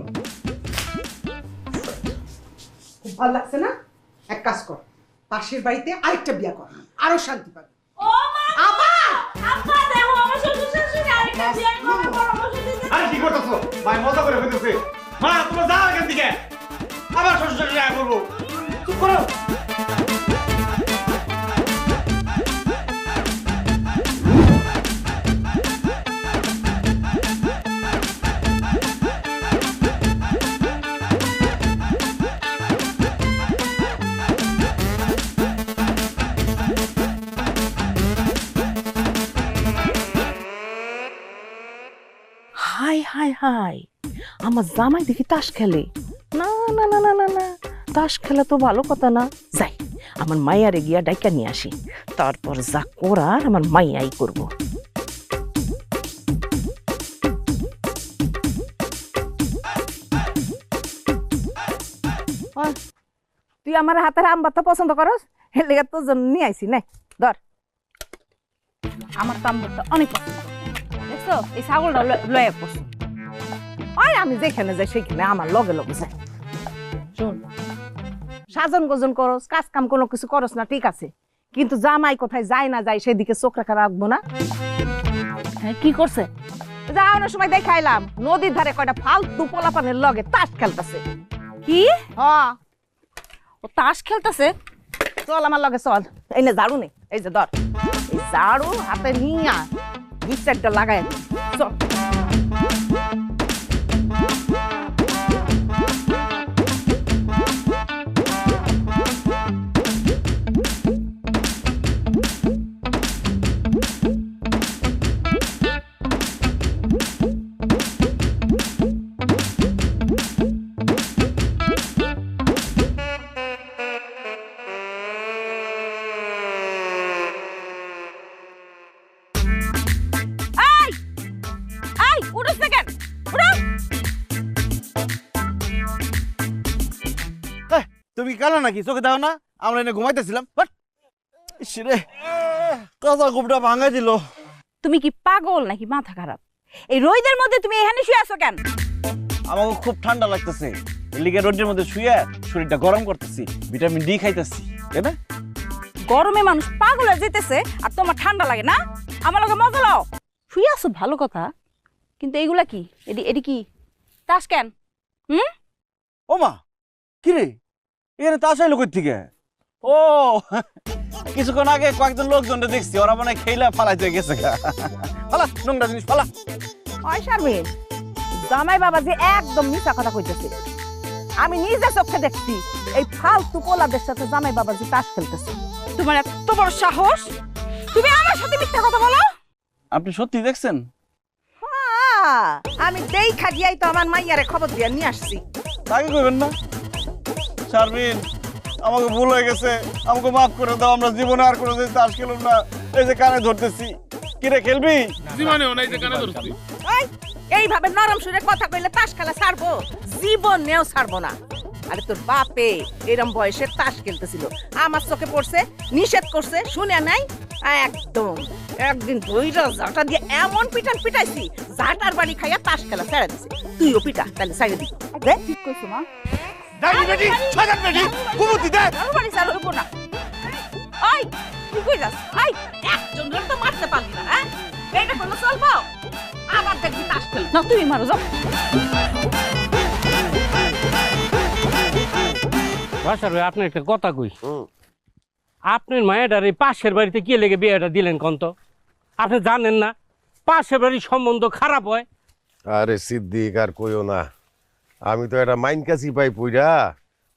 খুব ভালো লাগছে না? এক কাজ কর, পাশের বাড়িতে আরেকটা বিয়া কর, আরো শান্তি পাবে। ও মা, আবার আপা দেখো আমার শ্বশুর শাশুড়ি আরেকটা বিয়ে করে পরামর্শ দিতে। আরে কি করতেছো ভাই? মজা করে হইতেছে। মা, তোমরা যাও এখান থেকে, আবার শ্বশুর শাশুড়ি আয় করবো। চুপ করো। হাই হাই হাই, আমার জামাই দেখি তাস খেলে। না না না না না না, তাস খেলা তো ভালো কথা না। যাই, আমার মাইয়ারে গিয়া ডাইকা নিয়ে আসি, তারপর যা করার আমার মাইয়াই করব। তুই আমার হাতের আম ভাতটা পছন্দ করস, এর লেগে তোর জন্য নিয়ে আইছি। নাই ধর, আমার তো আম ভাতটা অনেক পছন্দ। দেখছো, এই ছাগলটা লয়ে পড়ছো। ওই আমি যেখানে যাই সেখানে আমার লগে লগে যাই। শোন, সাজন গোজন করস, কাজ কাম কোনো কিছু করস না, ঠিক আছে, কিন্তু জামাই কোথায় যায় না যায় সেদিকে চোখ রাখা রাখবো না। হ্যাঁ, কি করছে? যাওয়ানোর সময় দেখাইলাম নদীর ধারে কয়টা ফালতু পোলাপানের লগে তাস খেলতেছে। কি? হ্যাঁ, ও তাস খেলতেছে। চল আমার লগে চল। এই নে ঝাড়ু নে, এই যে ধর, এই ঝাড়ু হাতে নিয়া 2-4টা লাগাই চল। তুমি কানা নাকি চোখে দাও না আমরা এনে ঘুমাইতেছিলাম রে কাঁচা গুপটা ভাঙাই দিল। তুমি কি পাগল নাকি মাথা খারাপ? এই রোদের মধ্যে তুমি এখানে শুয়ে আছো কেন? আমাকে খুব ঠান্ডা লাগতেছে, লিগে রোদের মধ্যে শুয়ে শরীরটা গরম করতেছি, ভিটামিন ডি খাইতেছি, তাই না? গরমে মানুষ পাগল হয়ে যেতেছে আর তোমার ঠান্ডা লাগে না? আমার লগে মজা লাও। শুয়ে আছো ভালো কথা, কিন্তু এইগুলা কি? এডি কি তাস কেন? ও মা কি রে এখানে তাস আইলো কই থেকে? ও কিছুক্ষণ আগে কয়েকজন লোকজন দেখছি, ওরা মনে খেলা ফালাইতে গেছে। ফালা নোংরা জিনিস ফালা। ওই শারমিন, জামাই বাবা যে একদম মিছা কথা কইতেছে। আমি নিজে চোখে দেখছি এই ফালতু পোলাদের সাথে জামাই বাবা যে তাস খেলতেছে। তোমার এত বড় সাহস, তুমি আমার সাথে মিথ্যা কথা বলো? আপনি সত্যি দেখছেন? আমি দেখা গিয়াই তো আমার মাইয়ারে খবর দিয়ে নিয়ে আসছি। তাকে কইবেন না শারমিন, আমাকে ভুল হয়ে গেছে, আমাকে মাফ করে দাও, আমরা জীবনে আর কোনোদিন তাস খেলব না। এই যে কানে ধরতেছি, কিরে খেলবি? জীবনেও নাই যে কানে ধরছি। এইভাবে নরম সুরে কথা কইলে তাস খেলা ছাড়বো? জীবনেও ছাড়বো না। আরে তোর বাপে এরম বয়সে তাস খেলতেছিল, আমার চোখে পড়ছে, নিষেধ করছে, শুনে নাই। একদম একদিন ধইরা জাটা দিয়ে এমন পিটান পিটাইছি, জাটার বাড়ি খাইয়া তাস খেলা ছেড়ে দিছে। তুইও পিটা, তাহলে ছেড়ে দিবি। ঠিক কইছো মা। দাই বেটি, ছাগাত বেটি, কুমুতি দে। আর বাড়ি চালু হইবো না। ওই তুই কই যাস? ওই একজন তো মারতে পারলি না, হ্যাঁ? এইটা কোনো চলবো? আবার দেখবি তাস খেল। না তুমি মারো, যাও। বাসার ভাই আপনার একটা কথা কই, আপনার মায়ের এই পাশের বাড়িতে কি লেগে বিয়েটা দিলেন কোন তো? আপনি জানেন না পাশের বাড়ির সম্বন্ধ খারাপ হয়? আরে সিদ্দিক আর কইও না, আমি তো একটা মাইন কাছি পাই পুইরা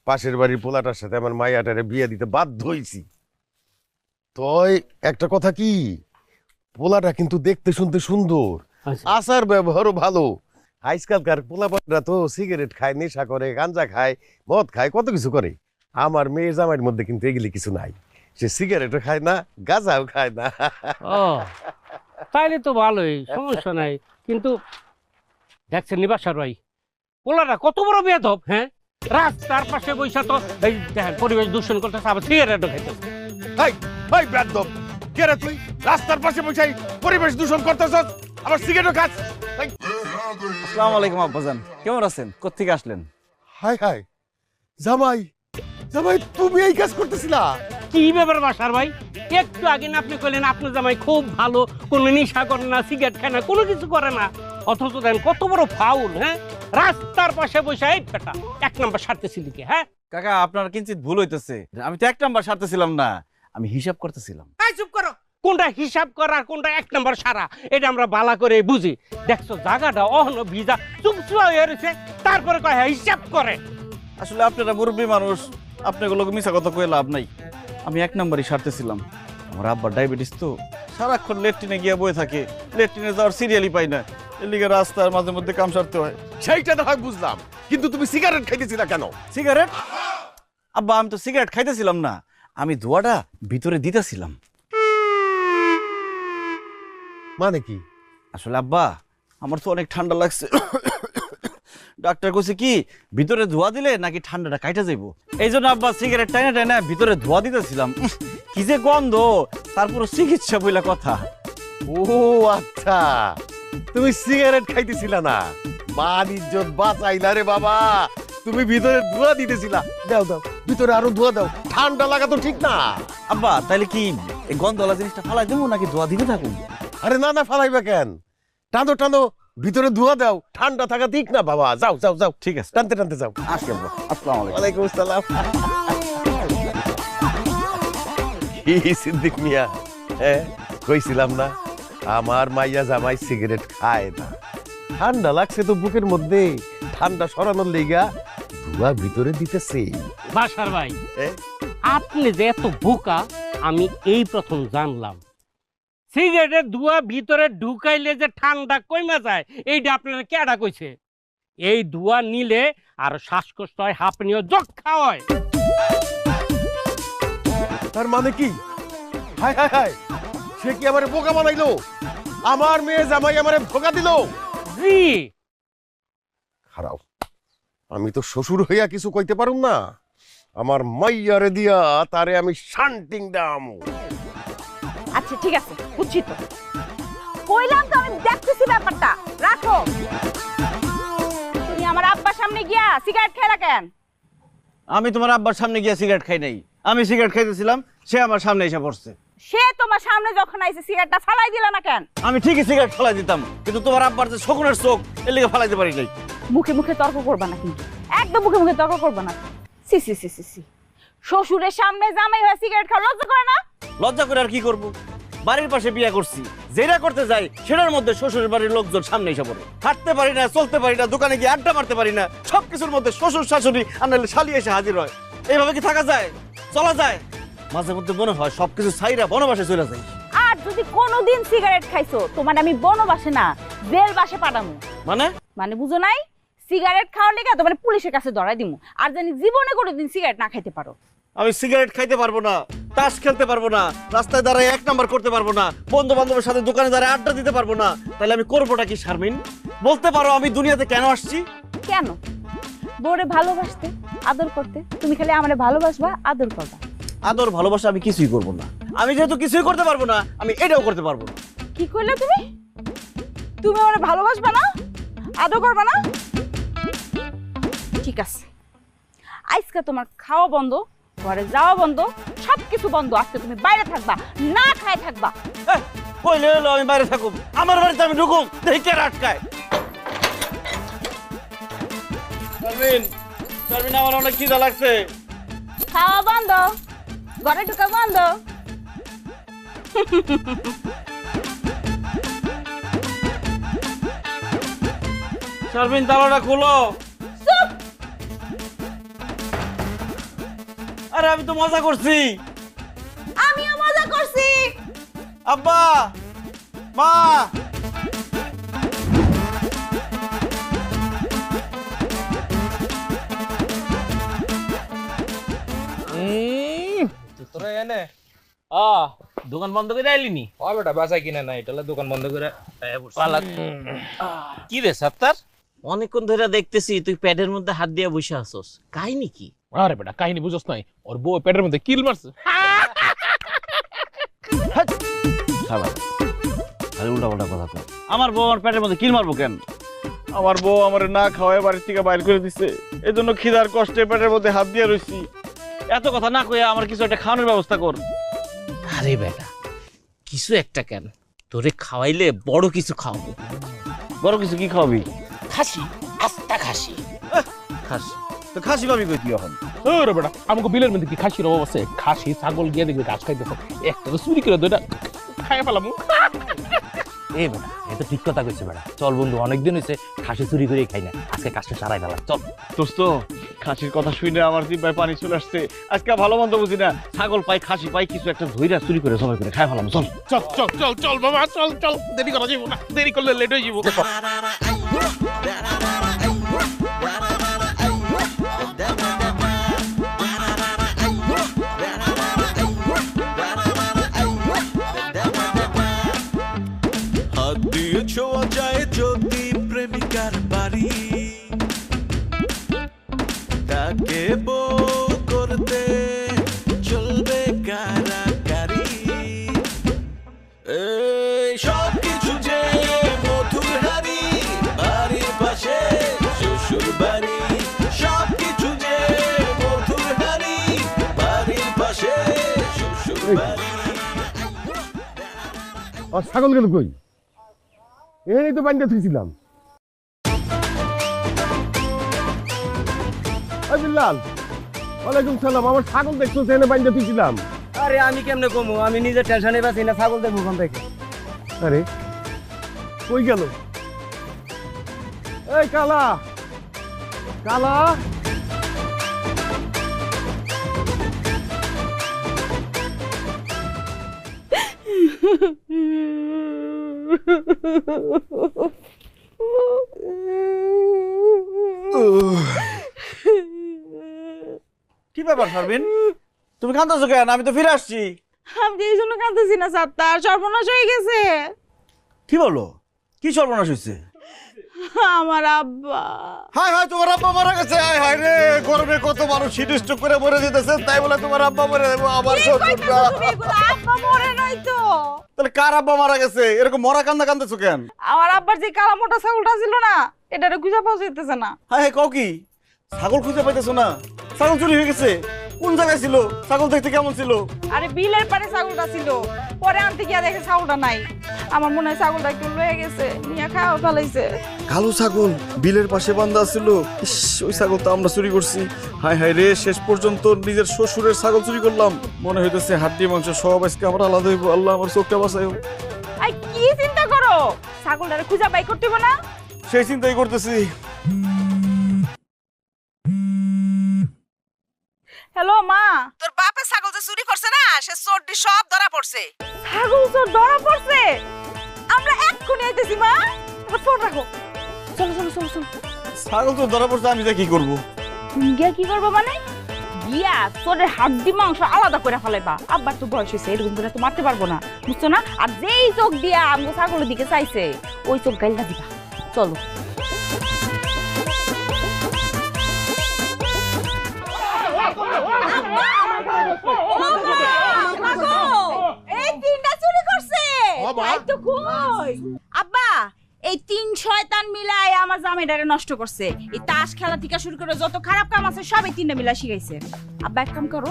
পাশের বাড়ির পোলাটার সাথে আমার মাইয়াটারে বিয়ে দিতে বাধ্য হইছি। তই একটা কথা কি, পোলাটা কিন্তু দেখতে শুনতে সুন্দর, আচার ব্যবহারও ভালো। আজকালকার পোলাপানরা তো সিগারেট খায়, নেশা করে, গাঞ্জা খায়, মদ খায়, কত কিছু করে। আমার মেয়ের জামাইয়ের মধ্যে কিন্তু এগুলি কিছু নাই। সে সিগারেটও খায় না, গাঁজাও খায় না। ও তাইলে তো ভালোই, সমস্যা নাই। কিন্তু দেখছেন নিবাসার ভাই, পোলাটা কত বড় বেয়াদব। হ্যাঁ, রাস্তার পাশে বৈশা তো এই দেখেন পরিবেশ দূষণ করতেছে, আবার সিগারেটও খাইতেছে। এই বেয়াদব, কে রে তুই? রাস্তার পাশে বসে পরিবেশ দূষণ করতেছস, আবার সিগারেটও খাস। আসসালামু আলাইকুম আব্বাজান, কেমন আছেন? কোত্থেকে আসলেন? হাই হাই জামাই, জামাই তুমি এই কাজ করতেছিলা? কি ব্যাপার বাসার ভাই? একটু আগে না আপনি কইলেন আপনার জামাই খুব ভালো, কোনো নেশা করে না, সিগারেট খায় না, কোনো কিছু করে না, অথচ দেন কত বড় ফাউল। হ্যাঁ, রাস্তার পাশে বসে এই পেটা এক নাম্বার সারতেছিলি কি? হ্যাঁ কাকা, আপনার কিঞ্চিত ভুল হইতেছে, আমি তো এক নাম্বার সারতেছিলাম না, আমি হিসাব করতেছিলাম। চুপ করো, কোনটা হিসাব করা আর কোনটা এক নাম্বার সারা এটা আমরা বালা করে বুঝি। দেখছো জায়গাটা অহন ভিজা চুপচুয়া হয়ে রয়েছে, তারপরে কয় হিসাব করে। আসলে আপনারা মুরব্বী মানুষ, আপনাগুলোকে মিছা কথা কয়ে লাভ নাই। আমি এক নাম্বারই সারতেছিলাম। আমার আব্বার ডায়াবেটিস তো, সারাক্ষণ লেট্রিনে গিয়ে বয়ে থাকে, লেট্রিনে যাওয়ার সিরিয়ালই পাই না, এর লিগে রাস্তার মাঝে মধ্যে কাম সারতে হয়। সেইটা তো হয় বুঝলাম, কিন্তু তুমি সিগারেট খাইতেছিলা কেন? সিগারেট? আব্বা আমি তো সিগারেট খাইতেছিলাম না, আমি ধোঁয়াটা ভিতরে দিতেছিলাম। মানে কি? আসলে আব্বা আমার তো অনেক ঠান্ডা লাগছে, ডাক্তার কইছে কি ভিতরে ধোঁয়া দিলে নাকি ঠান্ডাটা কাইটা যাইব, এই জন্য আব্বা সিগারেট টাইনা টাইনা ভিতরে ধোঁয়া দিতেছিলাম। কি যে গন্ধ, তারপর চিকিৎসা বইলা কথা। ও আচ্ছা, তুমি সিগারেট খাইতেছিলা না, মান ইজ্জত বাঁচাইলা রে বাবা, তুমি ভিতরে ধোঁয়া দিতেছিলা। দাও দাও, ভিতরে আরো ধোঁয়া দাও, ঠান্ডা লাগা তো ঠিক না। আব্বা তাইলে কি এই গন্ধওয়ালা জিনিসটা ফালাই দেবো নাকি ধোঁয়া দিতে থাকুন? আরে না না, ফালাইবা কেন? টানো টানো, ভিতরে ধোঁয়া দাও, ঠান্ডা থাকা ঠিক না বাবা। যাও যাও যাও, ঠিক আছে, টানতে টানতে যাও। আসি আব্বা, আসসালামু আলাইকুম। ওয়ালাইকুম আসসালাম। কি সিদ্দিক মিয়া, হ্যাঁ কইছিলাম না আমার মাইয়া জামাই সিগারেট খায় না। ঠান্ডা লাগছে তো বুকের মধ্যে, ঠান্ডা সরানোর লেগা ধোঁয়া ভিতরে দিতেছে। বাসার ভাই আপনি যে এত বোকা আমি এই প্রথম জানলাম। সিগারেটের ধোঁয়া ভিতরে ঢুকাইলে যে ঠান্ডা কমে যায় এইটা আপনারা কেডা কইছে? এই ধোঁয়া নিলে আর শ্বাসকষ্ট হয়, হাঁপানিও, যক্ষা হয়। তার মানে কি? হাই হাই হাই, সে কি আমারে বোকা বানাইলো? আমার মেয়ে জামাই আমারে ধোঁকা দিল। জি খারাপ, আমি তো শ্বশুর হইয়া কিছু কইতে পারুম না, আমার মাইয়ারে দিয়া তারে আমি শান্টিং দাম। আচ্ছা ঠিক আছে, বুঝছি তো। কইলাম তো আমি দেখতেছি ব্যাপারটা, রাখো। তুমি আমার আব্বার সামনে গিয়া সিগারেট খেলা কেন? আমি তোমার আব্বার সামনে গিয়ে সিগারেট খাই নাই, আমি সিগারেট খাইতেছিলাম, সে আমার সামনে এসে পড়ছে। সে তোমার সামনে যখন আইছে সিগারেটটা ফালাই দিল না কেন? আমি ঠিকই সিগারেট ফালাই দিতাম, কিন্তু তোমার আব্বার যে শকুনের চোখ, এর লিগে ফালাইতে পারি নাই। মুখে মুখে তর্ক করবা না কিন্তু, একদম মুখে মুখে তর্ক করবা না। সি সি সি সি সি, শ্বশুরের সামনে জামাই হয়ে সিগারেট খাওয়া লজ্জা করে না? লজ্জা করে আর কি করব? বাড়ির পাশে বিয়ে করছি, যেটা করতে যাই সেটার মধ্যে শ্বশুরের বাড়ির লোকজন সামনে এসে পড়ে। হাঁটতে পারি না, চলতে পারি না, দোকানে গিয়ে আড্ডা মারতে পারি না, সবকিছুর মধ্যে শ্বশুর শাশুড়ি আর নাহলে শালি এসে হাজির হয়। এইভাবে কি থাকা যায়? চলা যায়? মাঝে মধ্যে মনে হয় সবকিছু ছাইরা বনবাসে চলে যাই। আর যদি কোনোদিন সিগারেট খাইছো তোমার আমি বনবাসে না জেল বাসে পাঠামু। মানে? মানে বুঝো নাই? সিগারেট খাওয়ার লেগে তোমার পুলিশের কাছে ধরাই দিমু, আর জানি জীবনে কোনোদিন সিগারেট না খাইতে পারো। আমি সিগারেট খাইতে পারবো না, তাস খেলতে পারবো না, রাস্তায় দাঁড়ায় 1 নাম্বার করতে পারবো না, বন্ধু বান্ধবের সাথে দোকানে দাঁড়ায় আড্ডা দিতে পারবো না, তাহলে আমি করবোটা কি শারমিন? বলতে পারো আমি দুনিয়াতে কেন আসছি? কেন? বউরে ভালোবাসতে, আদর করতে। তুমি খালি আমারে ভালোবাসবা, আদর করবা। আদর ভালোবাসা আমি কিছুই করবো না। আমি যেহেতু কিছুই করতে পারবো না, আমি এটাও করতে পারবো না। কি কইলে তুমি? তুমি আমারে ভালোবাসবা না, আদর করবা না? ঠিক আছে, আজকে তোমার খাওয়া বন্ধ, ঘরে যাওয়া বন্ধ, সবকিছু বন্ধ। আজকে তুমি বাইরে থাকবা, না খায় থাকবা। কইলে হলো আমি বাইরে থাকুম, আমার বাড়িতে আমি ঢুকুম, দেখি কে আটকায়। শারমিন, শারমিন, আমার অনেক খিদা লাগছে। খাওয়া বন্ধ, ঘরে ঢুকা বন্ধ। শারমিন, তালাটা খুলো। আরে আমি তো মজা করছি। আমিও মজা করছি। আব্বা, মা, তোরা এনে দোকান বন্ধ করে আইলিনি? ও বেটা বাসায় কিনে না, এটা দোকান বন্ধ করে কি রে সাত্তার? অনেকক্ষণ ধরে দেখতেছি তুই প্যাডের মধ্যে হাত দিয়ে বসে আছস, কাহিনী কি? আরে বেটা কাহিনী বুঝছ নাই, ওর বউ পেটের মধ্যে কিল মারছে। উল্টা কথা কয়। আমার বউ আমার পেটের মধ্যে কিল মারবো কেন? আমার বউ আমার না খাওয়ায় বাড়ির থেকে বাইর করে দিছে, এই জন্য খিদার কষ্টে পেটের মধ্যে হাত দিয়ে রইছি। এত কথা না কয়ে আমার কিছু একটা খাওয়ানোর ব্যবস্থা কর। আরে বেটা কিছু একটা কেন, তোরে খাওয়াইলে বড় কিছু খাওয়াবো। বড় কিছু কি খাওয়াবি? খাসি, আস্তা খাসি। খাসি? তো খাসি পাবি কই তুই এখন? ওরে বেটা আমাকে বিলের মধ্যে কি খাসির অভাব আছে? খাসি ছাগল গিয়ে দেখবি ঘাস খাইতেছে, একটা তো চুরি করে দুইটা খাইয়া ফেলামু। এই বেটা এ তো ঠিক কথা কইছে বেটা। চল বন্ধু, অনেকদিন হইছে খাসি চুরি করে খাই না, আজকে কাজটা সারাই ফেলা। চল দোস্ত, খাসির কথা শুনে আমার জিহ্বায় পানি চলে আসছে। আজকে ভালো মন্দ বুঝি না, ছাগল পাই, খাসি পাই, কিছু একটা ধইরা চুরি করে সবাই করে খাই ফেলাম। চল চল চল চল চল বাবা, চল চল, দেরি করা যাইব না, দেরি করলে লেট হয়ে যাবো। হাত দিয়ে ছোঁয়া যায় যদি প্রেমিকার বাড়ি, তাকে বউ করতে চলবে কারাকারি। এই সব কিছু যে মধুর হারি, বাড়ির পাশে শ্বশুর বাড়ি। সব কিছু যে মধুর হারি, বাড়ির পাশে শ্বশুর বাড়ি। আর ছাগল গেল কই? এই তো বান্ডা থুইছিলাম। বিল্লাল, ওয়ালাইকুম সালাম। আমার ছাগল দেখছো, এনে বান্ডা থুইছিলাম। আরে আমি কেমনে কমু? আমি নিজে টেনশনে বাঁচি না, ছাগল দেখবো কোন থেকে? আরে কই গেল? এই কালা, কালা, কি ব্যাপার শারমিন, তুমি কাঁদতেছো কেন? আমি তো ফিরে আসছি। আমি তো এই জন্য কাঁদতেছি না সাত্তার, সর্বনাশ হয়ে গেছে। কি বলো? কি সর্বনাশ হয়েছে? আমার আব্বা। হায় হায়, তোমার আব্বা মারা গেছে। হায় হায় রে, গরমে কত মানুষ শীত করে মরে যেতেছে, তাই বলে তোমার আব্বা মরে যাবো? আমার শ্বশুরটা। আব্বা মরে নাই তো। তাহলে কার আব্বা মারা গেছে? এরকম মরা কান্দা কান্দেছো কেন? আমার আব্বার যে কালা মোটা ছাগলটা ছিল না, এটারে খুঁজে পাওয়া যেতেছে না। হায় হায়, কও কি? ছাগল খুঁজে পাইতেছো না? ছাগল চুরি হয়ে গেছে? কোন জায়গায় ছিল? ছাগল দেখতে কেমন ছিল? আরে বিলের পারে ছাগলটা ছিল, পরে আনতে গিয়া দেখে ছাগলটা নাই। আমার মনে হয় ছাগলটা একটু লয়ে গেছে, নিয়ে খাওয়া ফেলাইছে। কালো ছাগল বিলের পাশে বান্ধা ছিল। ইস, ওই ছাগল তো আমরা চুরি করছি। হায় হায় রে, শেষ পর্যন্ত নিজের শ্বশুরের ছাগল চুরি করলাম। মনে হইতেছে হাড্ডি মাংস সব আজকে আমরা আলাদা হইব। আল্লাহ আমার চোখটা বাঁচাইও। আই কি চিন্তা করো, ছাগলটারে খুঁজে বাই করতে হবে না? সেই চিন্তাই করতেছি। হ্যালো মা। তোর বাপে ছাগল যে চুরি করছে না, সে চোরটি সব ধরা পড়ছে। ছাগল চোর ধরা পড়ছে? আমরা এক্ষুনি আইতেছি মা, ফোন রাখো। চলো চলো চলো চলো। ছাগল তো ধরা পড়ছে, আমি যা কি করবো? গিয়া কি করবো মানে? গিয়া চোরের হাড্ডি মাংস আলাদা করে ফেলাইবা। আব্বার তো বয়স হয়েছে, এরকম করে তো মারতে পারবো না, বুঝছো না? আর যেই চোখ দিয়া আমগো ছাগলের দিকে চাইছে, ওই চোখ গাইলা দিবা। চলো। এই তিনটা চুরি করছে। আব্বা, এই তিন শয়তান মিলাই আমার জামাইটারে নষ্ট করছে। এই তাস খেলা থেকে শুরু করে যত খারাপ কাম আছে সব এই তিনটা মিলাই শিখাইছে। আব্বা এক কাম করো,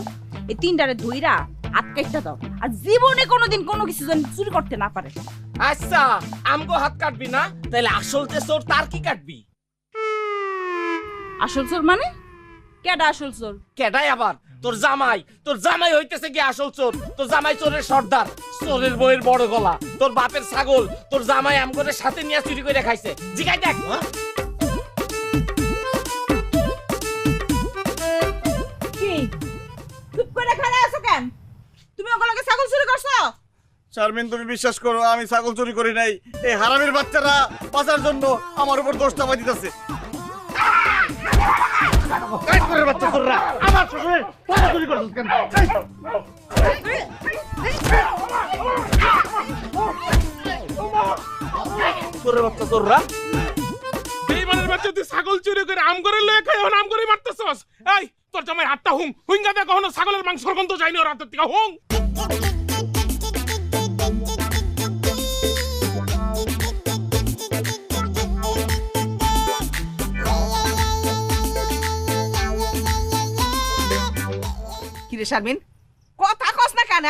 এই তিনটারে ধইরা হাত কাটতে দাও, আর জীবনে কোনোদিন কোনো কিছু যেন চুরি করতে না পারে। আচ্ছা, আমগো হাত কাটবি না, তাহলে আসল যে চোর তার কি কাটবি? আসল চোর মানে? কেডা আসল চোর? কেডাই আবার? তোর জামাই হইতেছে কি আসল চোর? তোর জামাই চোরের সর্দার, চোরের বইয়ের বড় গলা। তোর বাপের ছাগল তোর জামাই আমগোরে সাথে নিয়ে চুরি করে খাইছে। জিগাই দেখ। কি চুপ করে খাড়া আছো কেন? তুমি ওগুলোকে ছাগল চুরি করছো? শারমিন, তুমি বিশ্বাস করো, আমি ছাগল চুরি করি নাই। এই হারামির বাচ্চারা বাঁচার জন্য আমার উপর দোষ চাপাই দিতেছে। আমার শ্বশুরের টাকা চুরি করছিস কেন? চোরের বাচ্চা চোররা। বেইমানের বাচ্চা, তুই ছাগল চুরি করে আম করে লয়ে খাই, এখন আম করে মারতেছস। এই তোর জামাই হাতটা হুঙ্গা দে, কখনো ছাগলের মাংসের গন্ধ যায়নি ওর হাতের থেকে। হুং। কিরে শারমিন, কথা কস না কেন?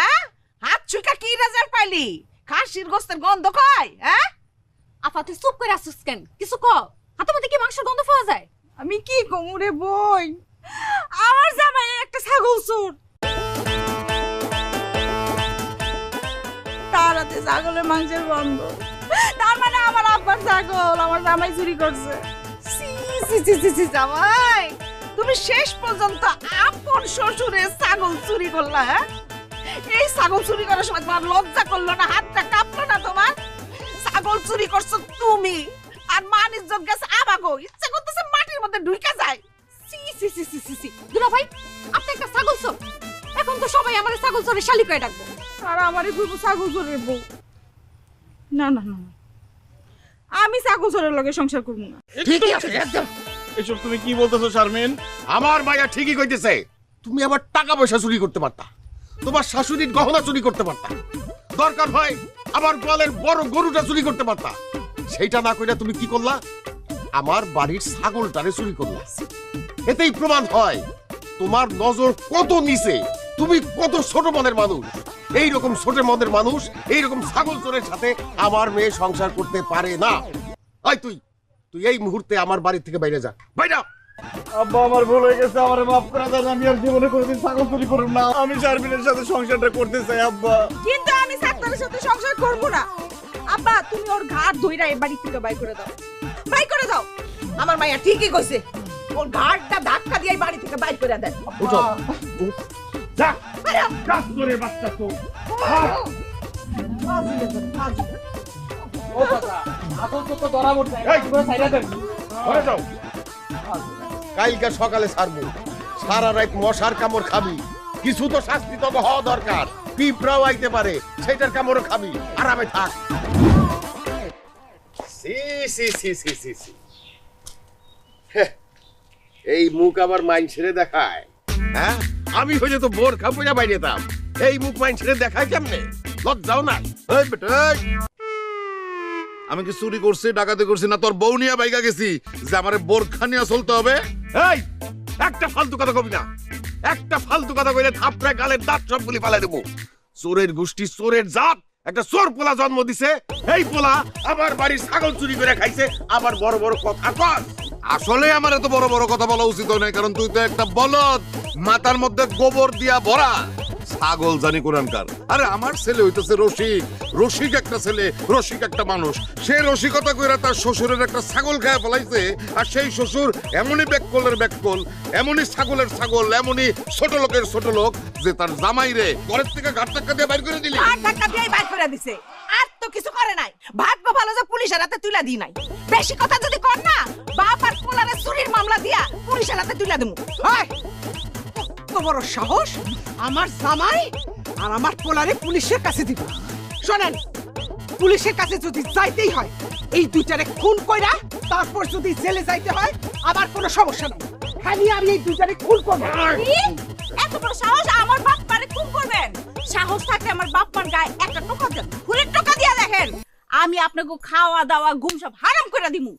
হাত ছুঁকা কি রেজাল্ট পাইলি? খাসির গোস্তের গন্ধ কয়? হ্যাঁ, আপা তুই চুপ করে আসছিস কেন? কিছু ক। হাতের মধ্যে কি মাংসের গন্ধ পাওয়া যায়? আমি কি কমু রে বই, আমার জামাই একটা ছাগল চোর। তার হাতে ছাগলের মাংসের গন্ধ, তার মানে আমার আব্বার ছাগল আমার জামাই চুরি করছে। জামাই, তুমি শেষ পর্যন্ত আপন শ্বশুরের ছাগল চুরি করলা? হ্যাঁ, এই ছাগল চুরি করার সময় তোমার লজ্জা করলো না? হাতটা কাঁপলো না তোমার? ছাগল চুরি করছো তুমি, আর মান ইজ্জত গেছে আমাগো। ইচ্ছা করতেছে মাটির মধ্যে ঢুইকা যায়। দুলা ভাই, আপনি একটা ছাগল চোর। এখন তো সবাই আমাদের ছাগল চোরের শালি করে ডাকবো। আর আমারই বলবো ছাগল চোরের বউ। না না না, আমি ছাগল চোরের লগে সংসার করবো না। ঠিকই আছে একদম। এসব তুমি কি বলতেছো শারমিন? আমার মাইয়া ঠিকই কইতেছে। তুমি আবার টাকা পয়সা চুরি করতে পারতা, তোমার শাশুড়ির গহনা চুরি করতে পারতা, দরকার হয় আমার গোয়ালের বড় গরুটা চুরি করতে পারতা। সেইটা না কইরা তুমি কি করলা? আমার বাড়ির ছাগলটারে চুরি করলা। এতেই প্রমাণ হয় তোমার নজর কত নিচে, তুমি কত ছোট মনের মানুষ। এইরকম ছোট মনের মানুষ এইরকম ছাগল চোরের সাথে আমার মেয়ে সংসার করতে পারে না। তুই এই মুহূর্তে আমার বাড়ি থেকে বাইরে যা, বাইরে। আব্বা, আমার ভুল হয়ে গেছে, আমারে মাফ করে দেন। আমি আর জীবনে কোনোদিন ছাগল চুরি করব না। আমি শারমিনের সাথে সংসারটা করতে চাই আব্বা। কিন্তু আমি সাত্তারের সাথে সংসার করব না। আব্বা, তুমি ওর ঘাট ধইরা এই বাড়ি থেকে বাই করে দাও, বাই করে দাও। আমার মাইয়া ঠিকই কইছে, ওর ঘাটটা ধাক্কা দিয়ে এই বাড়ি থেকে বাইর করে দেন। উঠো, যা আরে কাজ করে বাচ্চা তো। ও কথা, আসল চোর তো ধরা পড়ছে। তোমরা সাইরা দেন। ঘরে যাও। কালকে সকালে ছাড়বো, সারা রাত মশার কামড় খাবি। কিছু তো শাস্তি তো হওয়া দরকার। পিঁপড়াও আইতে পারে, সেটার কামড়ও খাবি, আরামে থাক। সি সি সি সি সি সি হ্যাঁ, এই মুখ আবার মাইন ছেড়ে দেখায়। হ্যাঁ, আমি হয়ে তো বোরখা পরে বাইরে যেতাম, এই মুখ মাইন ছেড়ে দেখায় কেমনে? লজ্জাও না? এই বেটা, এই। আমি কি চুরি করছি, ডাকাতি করছি, না তোর বউ নিয়ে বাইকা গেছি যে আমার বোরখা নিয়ে চলতে হবে? এই একটা ফালতু কথা কবি না, একটা ফালতু কথা কইলে থাপড়ে গালের দাঁত সব গুলি ফালাই দেবো। চোরের গোষ্ঠী, চোরের জাত, একটা চোর পোলা জন্ম দিছে, এই পোলা আমার বাড়ির ছাগল চুরি করে খাইছে, আবার বড় বড় কথা কর। আসলে আমার এত বড় বড় কথা বলা উচিত হয় না, কারণ তুই তো একটা বলদ, মাথার মধ্যে গোবর দিয়া ভরা ছাগল জানি কোরআনকার। আরে আমার ছেলে হইতেছে রসিক, রসিক একটা ছেলে, রসিক একটা মানুষ। সে রসিকতা কইরা তার শ্বশুরের একটা ছাগল খায় ফেলাইছে, আর সেই শ্বশুর এমনই ব্যাককলের ব্যাককল, এমনই ছাগলের ছাগল, এমনই ছোট লোকের ছোট লোক যে তার জামাই রে ঘরের থেকে ঘাট ধাক্কা দিয়ে বাইর করে দিলি। আর ধাক্কা দিয়ে বাইর করে দিছে, আর তো কিছু করে নাই। ভাগ্য ভালো যে পুলিশের হাতে তুলে দিই নাই। বেশি কথা যদি কর না, বাপ আর পোলারে চুরির মামলা দিয়া পুলিশের হাতে তুলে দেবো। কত বড় সাহস আমার জামাই আর আমার পোলারে পুলিশের কাছে দিব। শোনেন, পুলিশের কাছে যদি যাইতেই হয়, এই দুইটারে খুন কইরা তারপর যদি জেলে যাইতে হয়, আবার কোনো সমস্যা নাই, খালি আমি এই দুইটারে খুন করব। এত বড় সাহস আমার বাপ মারে খুন করবেন? সাহস থাকলে আমার বাপ মার গায়ে একটা টোকা দেন, খুনের টোকা দিয়া দেখেন, আমি আপনাকে খাওয়া দাওয়া ঘুম সব হারাম করে দিমু।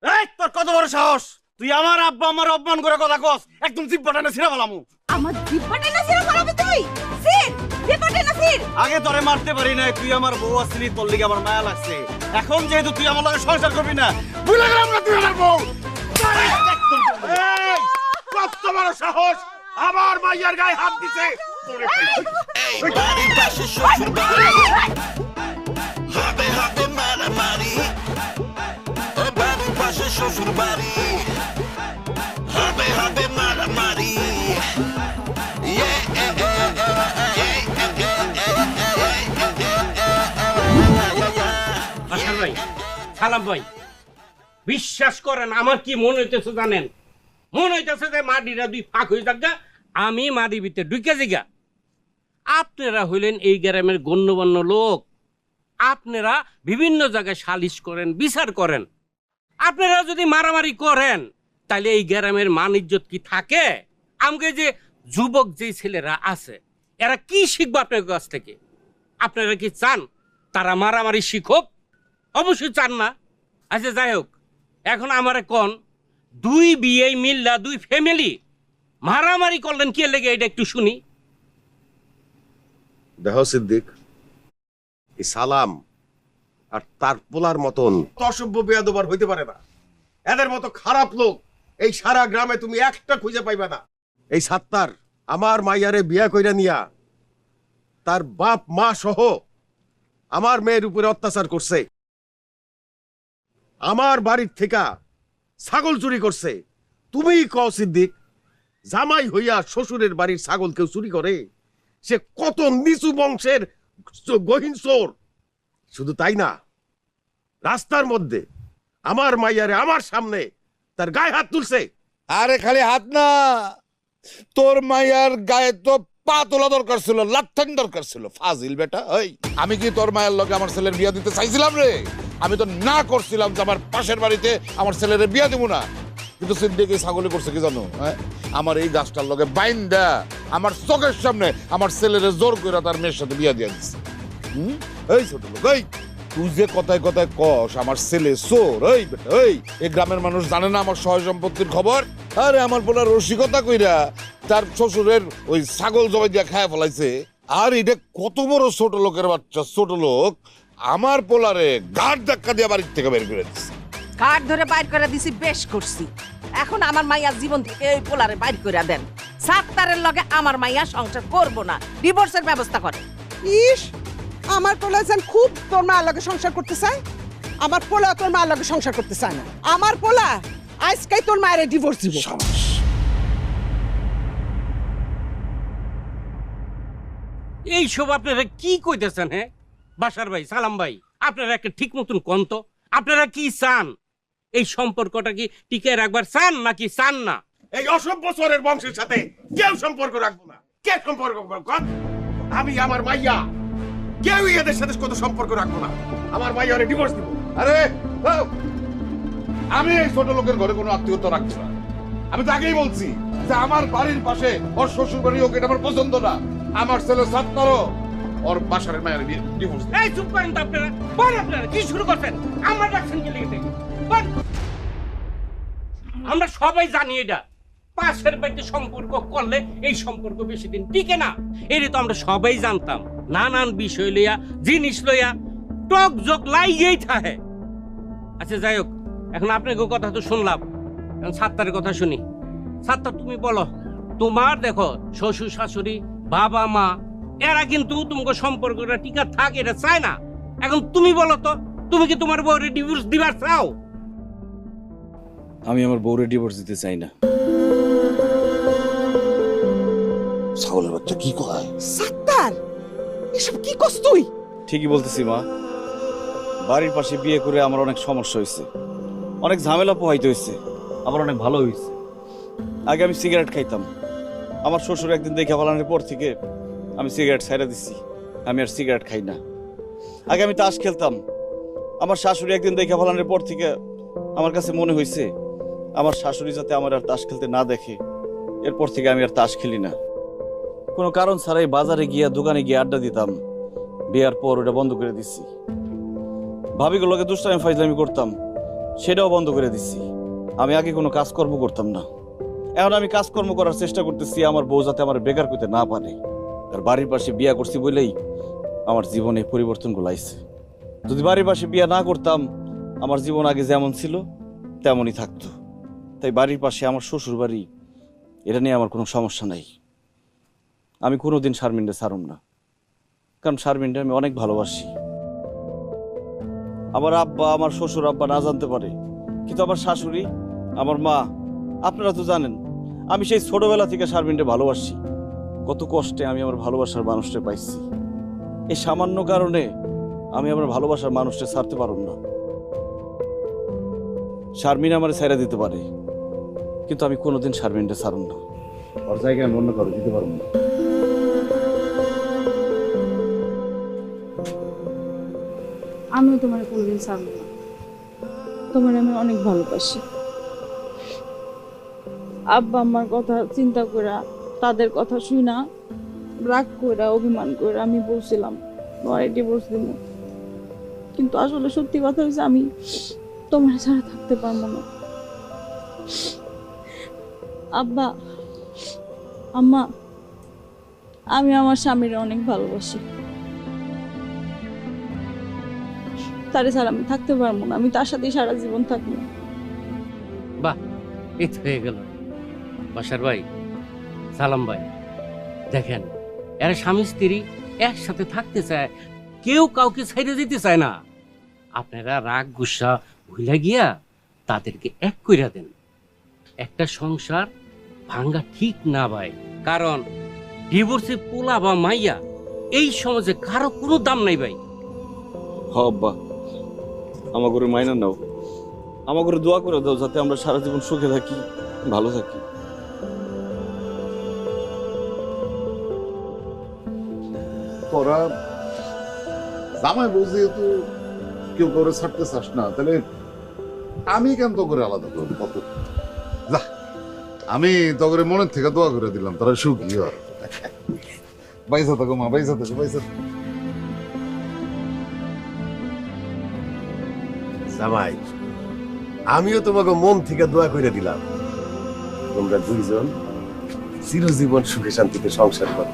এই তোর কত বড় সাহস, তুই আমার আব্বা আমার অপমান করে কথা কস, একদম জিব্বাটা না ছিঁড়া ফেলামু। আমার জিব্বাটা না ছিঁড়া ফেলাবি তুই? সির, জিব্বাটা না ছিঁড়। আগে তোরে মারতে পারি না, তুই আমার বউ আসলি, তোর লিগে আমার মায়া লাগছে। এখন যেহেতু তুই আমার লগে সংসার করবি না, ভুলে গেলাম না তুই আমার বউ। এই কত বড় সাহস, আমার মাইয়ার গায়ে হাত দিছে। এই বাড়ির পাশে শ্বশুর বাড়ি, হবে হবে মারামারি। ও বাড়ির পাশে শ্বশুর বাড়ি, হবে হবে মারামারি। আশার ভাই, সালাম ভাই, বিশ্বাস করেন আমার কি মনে হইতেছে জানেন? মনে হইতেছে যে মাটিরা দুই ফাঁক হয়ে যাক, আমি মাটির ভিতরে ঢুকে জিগা। আপনারা হইলেন এই গ্রামের গণ্যমান্য লোক, আপনারা বিভিন্ন জায়গায় সালিশ করেন, বিচার করেন। আপনারা যদি মারামারি করেন তাহলে এই গ্রামের মান ইজ্জত কি থাকে? আমাকে যে যুবক যে ছেলেরা আছে, এরা কি শিখবে আপনার কাছ থেকে? আপনারা কি চান তারা মারামারি শিখুক? অবশ্যই চান না। আচ্ছা যাই হোক, এখন আমার কোন দুই বিয়ে মিল্লা দুই ফ্যামিলি মারামারি করলেন কি লেগে, এটা একটু শুনি। দেখো সিদ্দিক, এই সালাম আর তার পোলার মতন অসভ্য বেয়াদব হইতে পারে না। এদের মতো খারাপ লোক এই সারা গ্রামে তুমি একটা খুঁজে পাইবে না। এই সাত্তার আমার মাইয়ারে বিয়া কইরা নিয়া তার বাপ মা সহ আমার মেয়ের উপরে অত্যাচার করছে, আমার বাড়ির থেকে ছাগল চুরি করছে। তুমিই কও সিদ্দিক, জামাই হইয়া শ্বশুরের বাড়ির ছাগল কেউ চুরি করে? সে কত নিচু বংশের গহীন চোর। শুধু তাই না, রাস্তার মধ্যে আমার মাইয়ারে আমার সামনে তার গায়ে হাত তুলছে। আরে খালি হাত না, তোর মাইয়ার গায়ে তো পা তোলা দরকার ছিল, লাথন দরকার ছিল। ফাজিল বেটা, ওই আমি কি তোর মায়ের লগে আমার ছেলের বিয়া দিতে চাইছিলাম রে? আমি তো না করছিলাম যে আমার পাশের বাড়িতে আমার ছেলের বিয়া দিব না। কিন্তু সিদ্দিক এই ছাগলে করছে কি জানো? আমার এই গাছটার লগে বাইন্দা আমার চোখের সামনে আমার ছেলের জোর করে তার মেয়ের সাথে বিয়া দিয়ে দিচ্ছে। এই ছোট লোক, এই তুই যে কথায় কথায় কস আমার ছেলে চোর, এই বেটা, এই গ্রামের মানুষ জানে না আমার সহায় সম্পত্তির খবর? আরে আমার পোলা রসিকতা কইরা তার শ্বশুরের ওই ছাগল জবাই দিয়া খায়া ফেলাইছে। আর এটা কত বড় ছোট লোকের বাচ্চা, ছোট লোক আমার পোলারে ঘাট ধাক্কা দিয়ে বাড়ির থেকে বের করে দিচ্ছে। কাঠ ধরে বাইর করে দিছি, বেশ করছি। এখন আমার মাইয়া জীবন থেকে এই পোলারে বাইর করে দেন। সাত্তারের লগে আমার মাইয়া সংসার করব না, ডিভোর্সের ব্যবস্থা করে। ইস, আমার পোলা যেন খুব তোর মায়ের লগে সংসার করতে চায়, আমার পোলা তোর মায়ের লগে সংসার করতে চায় না। আমার পোলা আজকেই তোর মায়ের ডিভোর্স দিব। এইসব আপনারা কি কইতেছেন? হ্যাঁ বাসার ভাই, সালাম ভাই, আপনারা একটা ঠিক মতন কন্ত, আপনারা কি চান? এই সম্পর্কটা কি টিকে রাখবার চান নাকি চান না? এই অসভ্য চোরের বংশের সাথে কেউ সম্পর্ক রাখবো না। কে সম্পর্ক? আমি আমার মাইয়া, কেউ এদের সাথে কত সম্পর্ক রাখবো না। আমার মাইয়ারে ডিভোর্স দিব। আরে আমি এই ছোট লোকের ঘরে কোনো আত্মীয়তা রাখছি না। আমি তো আগেই বলছি যে আমার বাড়ির পাশে ওর শ্বশুর বাড়ি, ওকে এটা আমার পছন্দ না। আমার ছেলে সাত্তারও ওর বাসার মায়ের ডিভোর্স। এই চুপ করেন তো আপনারা, বল আপনারা কি শুরু করছেন? আমরা ডাকছেন কি লিখে দেখি বল। আমরা সবাই জানি এটা পাশের বাড়িতে সম্পর্ক করলে এই সম্পর্ক বেশি দিন টিকে না। এটা তো আমরা সবাই জানতাম। নানান বিষয় লইয়া, জিনিস লইয়া টক জক লাইগেই থাকে। আচ্ছা যাই হোক, এখন আপনাকে কথা তো শুনলাম, এখন সাত্তারের কথা শুনি। সাত্তার, তুমি বলো, তোমার দেখো শ্বশুর শাশুড়ি, বাবা মা, এরা কিন্তু তোমাকে সম্পর্কটা টিকা থাকে, এটা চায় না। এখন তুমি বলো তো, তুমি কি তোমার বউরে ডিভোর্স দিবার চাও? আমি আমার বউরে ডিভোর্স দিতে চাই না। ছাগলের বাচ্চা কি কয়? সাত্তার, এসব কি করছ তুই? ঠিকই বলতেছি মা। বাড়ির পাশে বিয়ে করে আমার অনেক সমস্যা হয়েছে, অনেক ঝামেলা পোহাইতে হয়েছে, আবার অনেক ভালো হয়েছে। আগে আমি সিগারেট খাইতাম, আমার শ্বশুর একদিন দেখে ফেলানোর পর থেকে আমি সিগারেট ছাইড়া দিছি, আমি আর সিগারেট খাই না। আগে আমি তাস খেলতাম, আমার শাশুড়ি একদিন দেখে ফেলানোর পর থেকে আমার কাছে মনে হয়েছে আমার শাশুড়ি যাতে আমার আর তাস খেলতে না দেখে, এরপর থেকে আমি আর তাস খেলি না। কোনো কারণ ছাড়াই বাজারে গিয়া, দোকানে গিয়ে আড্ডা দিতাম, বিয়ার পর ওটা বন্ধ করে দিছি। ভাবিগুলোকে দুষ্টামি ফাইজলামি করতাম, সেটাও বন্ধ করে দিছি। আমি আগে কোনো কাজকর্ম করতাম না, এখন আমি কাজকর্ম করার চেষ্টা করতেছি আমার বউ যাতে আমার বেকার করতে না পারে। আর বাড়ির পাশে বিয়া করছি বলেই আমার জীবনে পরিবর্তনগুলো আইছে। যদি বাড়ির পাশে বিয়া না করতাম, আমার জীবন আগে যেমন ছিল তেমনই থাকতো। তাই বাড়ির পাশে আমার শ্বশুর বাড়ি, এটা নিয়ে আমার কোনো সমস্যা নাই। আমি কোনোদিন শারমিনকে ছাড়ুম না, কারণ শারমিনকে আমি অনেক ভালোবাসি। আমার আব্বা, আমার শ্বশুর আব্বা না জানতে পারে, কিন্তু আমার শাশুড়ি, আমার মা, আপনারা তো জানেন আমি সেই ছোটবেলা থেকে শারমিনকে ভালোবাসি। কত কষ্টে আমি আমার ভালোবাসার মানুষটা পাইছি। এই সামান্য কারণে আমি আমার ভালোবাসার মানুষটা ছাড়তে পারব না। শারমিন আমার ছেড়ে দিতে পারে, কিন্তু আমি কোনোদিন শারমিনটা ছাড়ুম না। ওর জায়গায় আমি অন্য কারো দিতে পারব না। আমিও তোমার কোনোদিন ছাড়বো না, তোমার আমি অনেক ভালোবাসি। আব্বা আমার কথা চিন্তা করে, তাদের কথা শুনা, রাগ করে, অভিমান করে আমি বলছিলাম তোমার ডিভোর্স দিব, কিন্তু আসলে সত্যি কথা হচ্ছে আমি তোমার ছাড়া থাকতে পারবো না। আব্বা, আম্মা, আমি আমার স্বামীর অনেক ভালোবাসি, তারে ছাড়া আমি থাকতে পারবো না, আমি তার সাথে সারা জীবন থাকবো। বাহ, এই তো হয়ে গেল। বাসার ভাই, সালাম ভাই, দেখেন এরা স্বামী স্ত্রী একসাথে থাকতে চায়, কেউ কাউকে ছেড়ে দিতে চায় না। আপনারা রাগ গুসা ভুলে গিয়া তাদেরকে এক কইরা দেন। একটা সংসার ভাঙ্গা ঠিক না ভাই, কারণ ডিভোর্সে পোলা বা মাইয়া এই সমাজে কারো কোনো দাম নাই ভাই। আব্বা, আমার ঘরে মাইনা নাও, আমার ঘরে দোয়া করে দাও যাতে আমরা সারা জীবন সুখে থাকি, ভালো থাকি। তোরা জামাই বউ যেহেতু কেউ করে ছাড়তে চাস না, তাহলে আমি কেন তো করে আলাদা করবো? কত যা, আমি তো করে মনের থেকে দোয়া করে দিলাম তারা সুখী হয়। বাইসা থাকো মা, বাইসা থাকো, বাইসা থাকো। জামাই, আমিও তোমাকে মন থেকে দোয়া করে দিলাম, তোমরা দুইজন চিরজীবন সুখে শান্তিতে সংসার করো।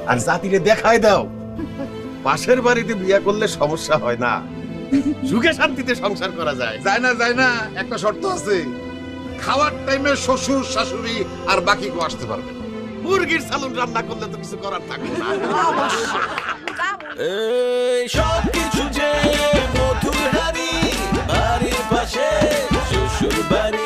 আর জাতিরে দেখাই দাও পাশের বাড়িতে বিয়ে করলে সমস্যা হয় না, সুখে শান্তিতে সংসার করা যায়। যায় না, যায় না, একটা শর্ত আছে, খাওয়ার টাইমে শ্বশুর শাশুড়ি আর বাকি কেউ আসতে পারবে না। মুরগির সালুন রান্না করলে তো কিছু করার থাকবে না। এই সব কিছু যে মধুর হারি, বাড়ির পাশে শ্বশুর বাড়ি।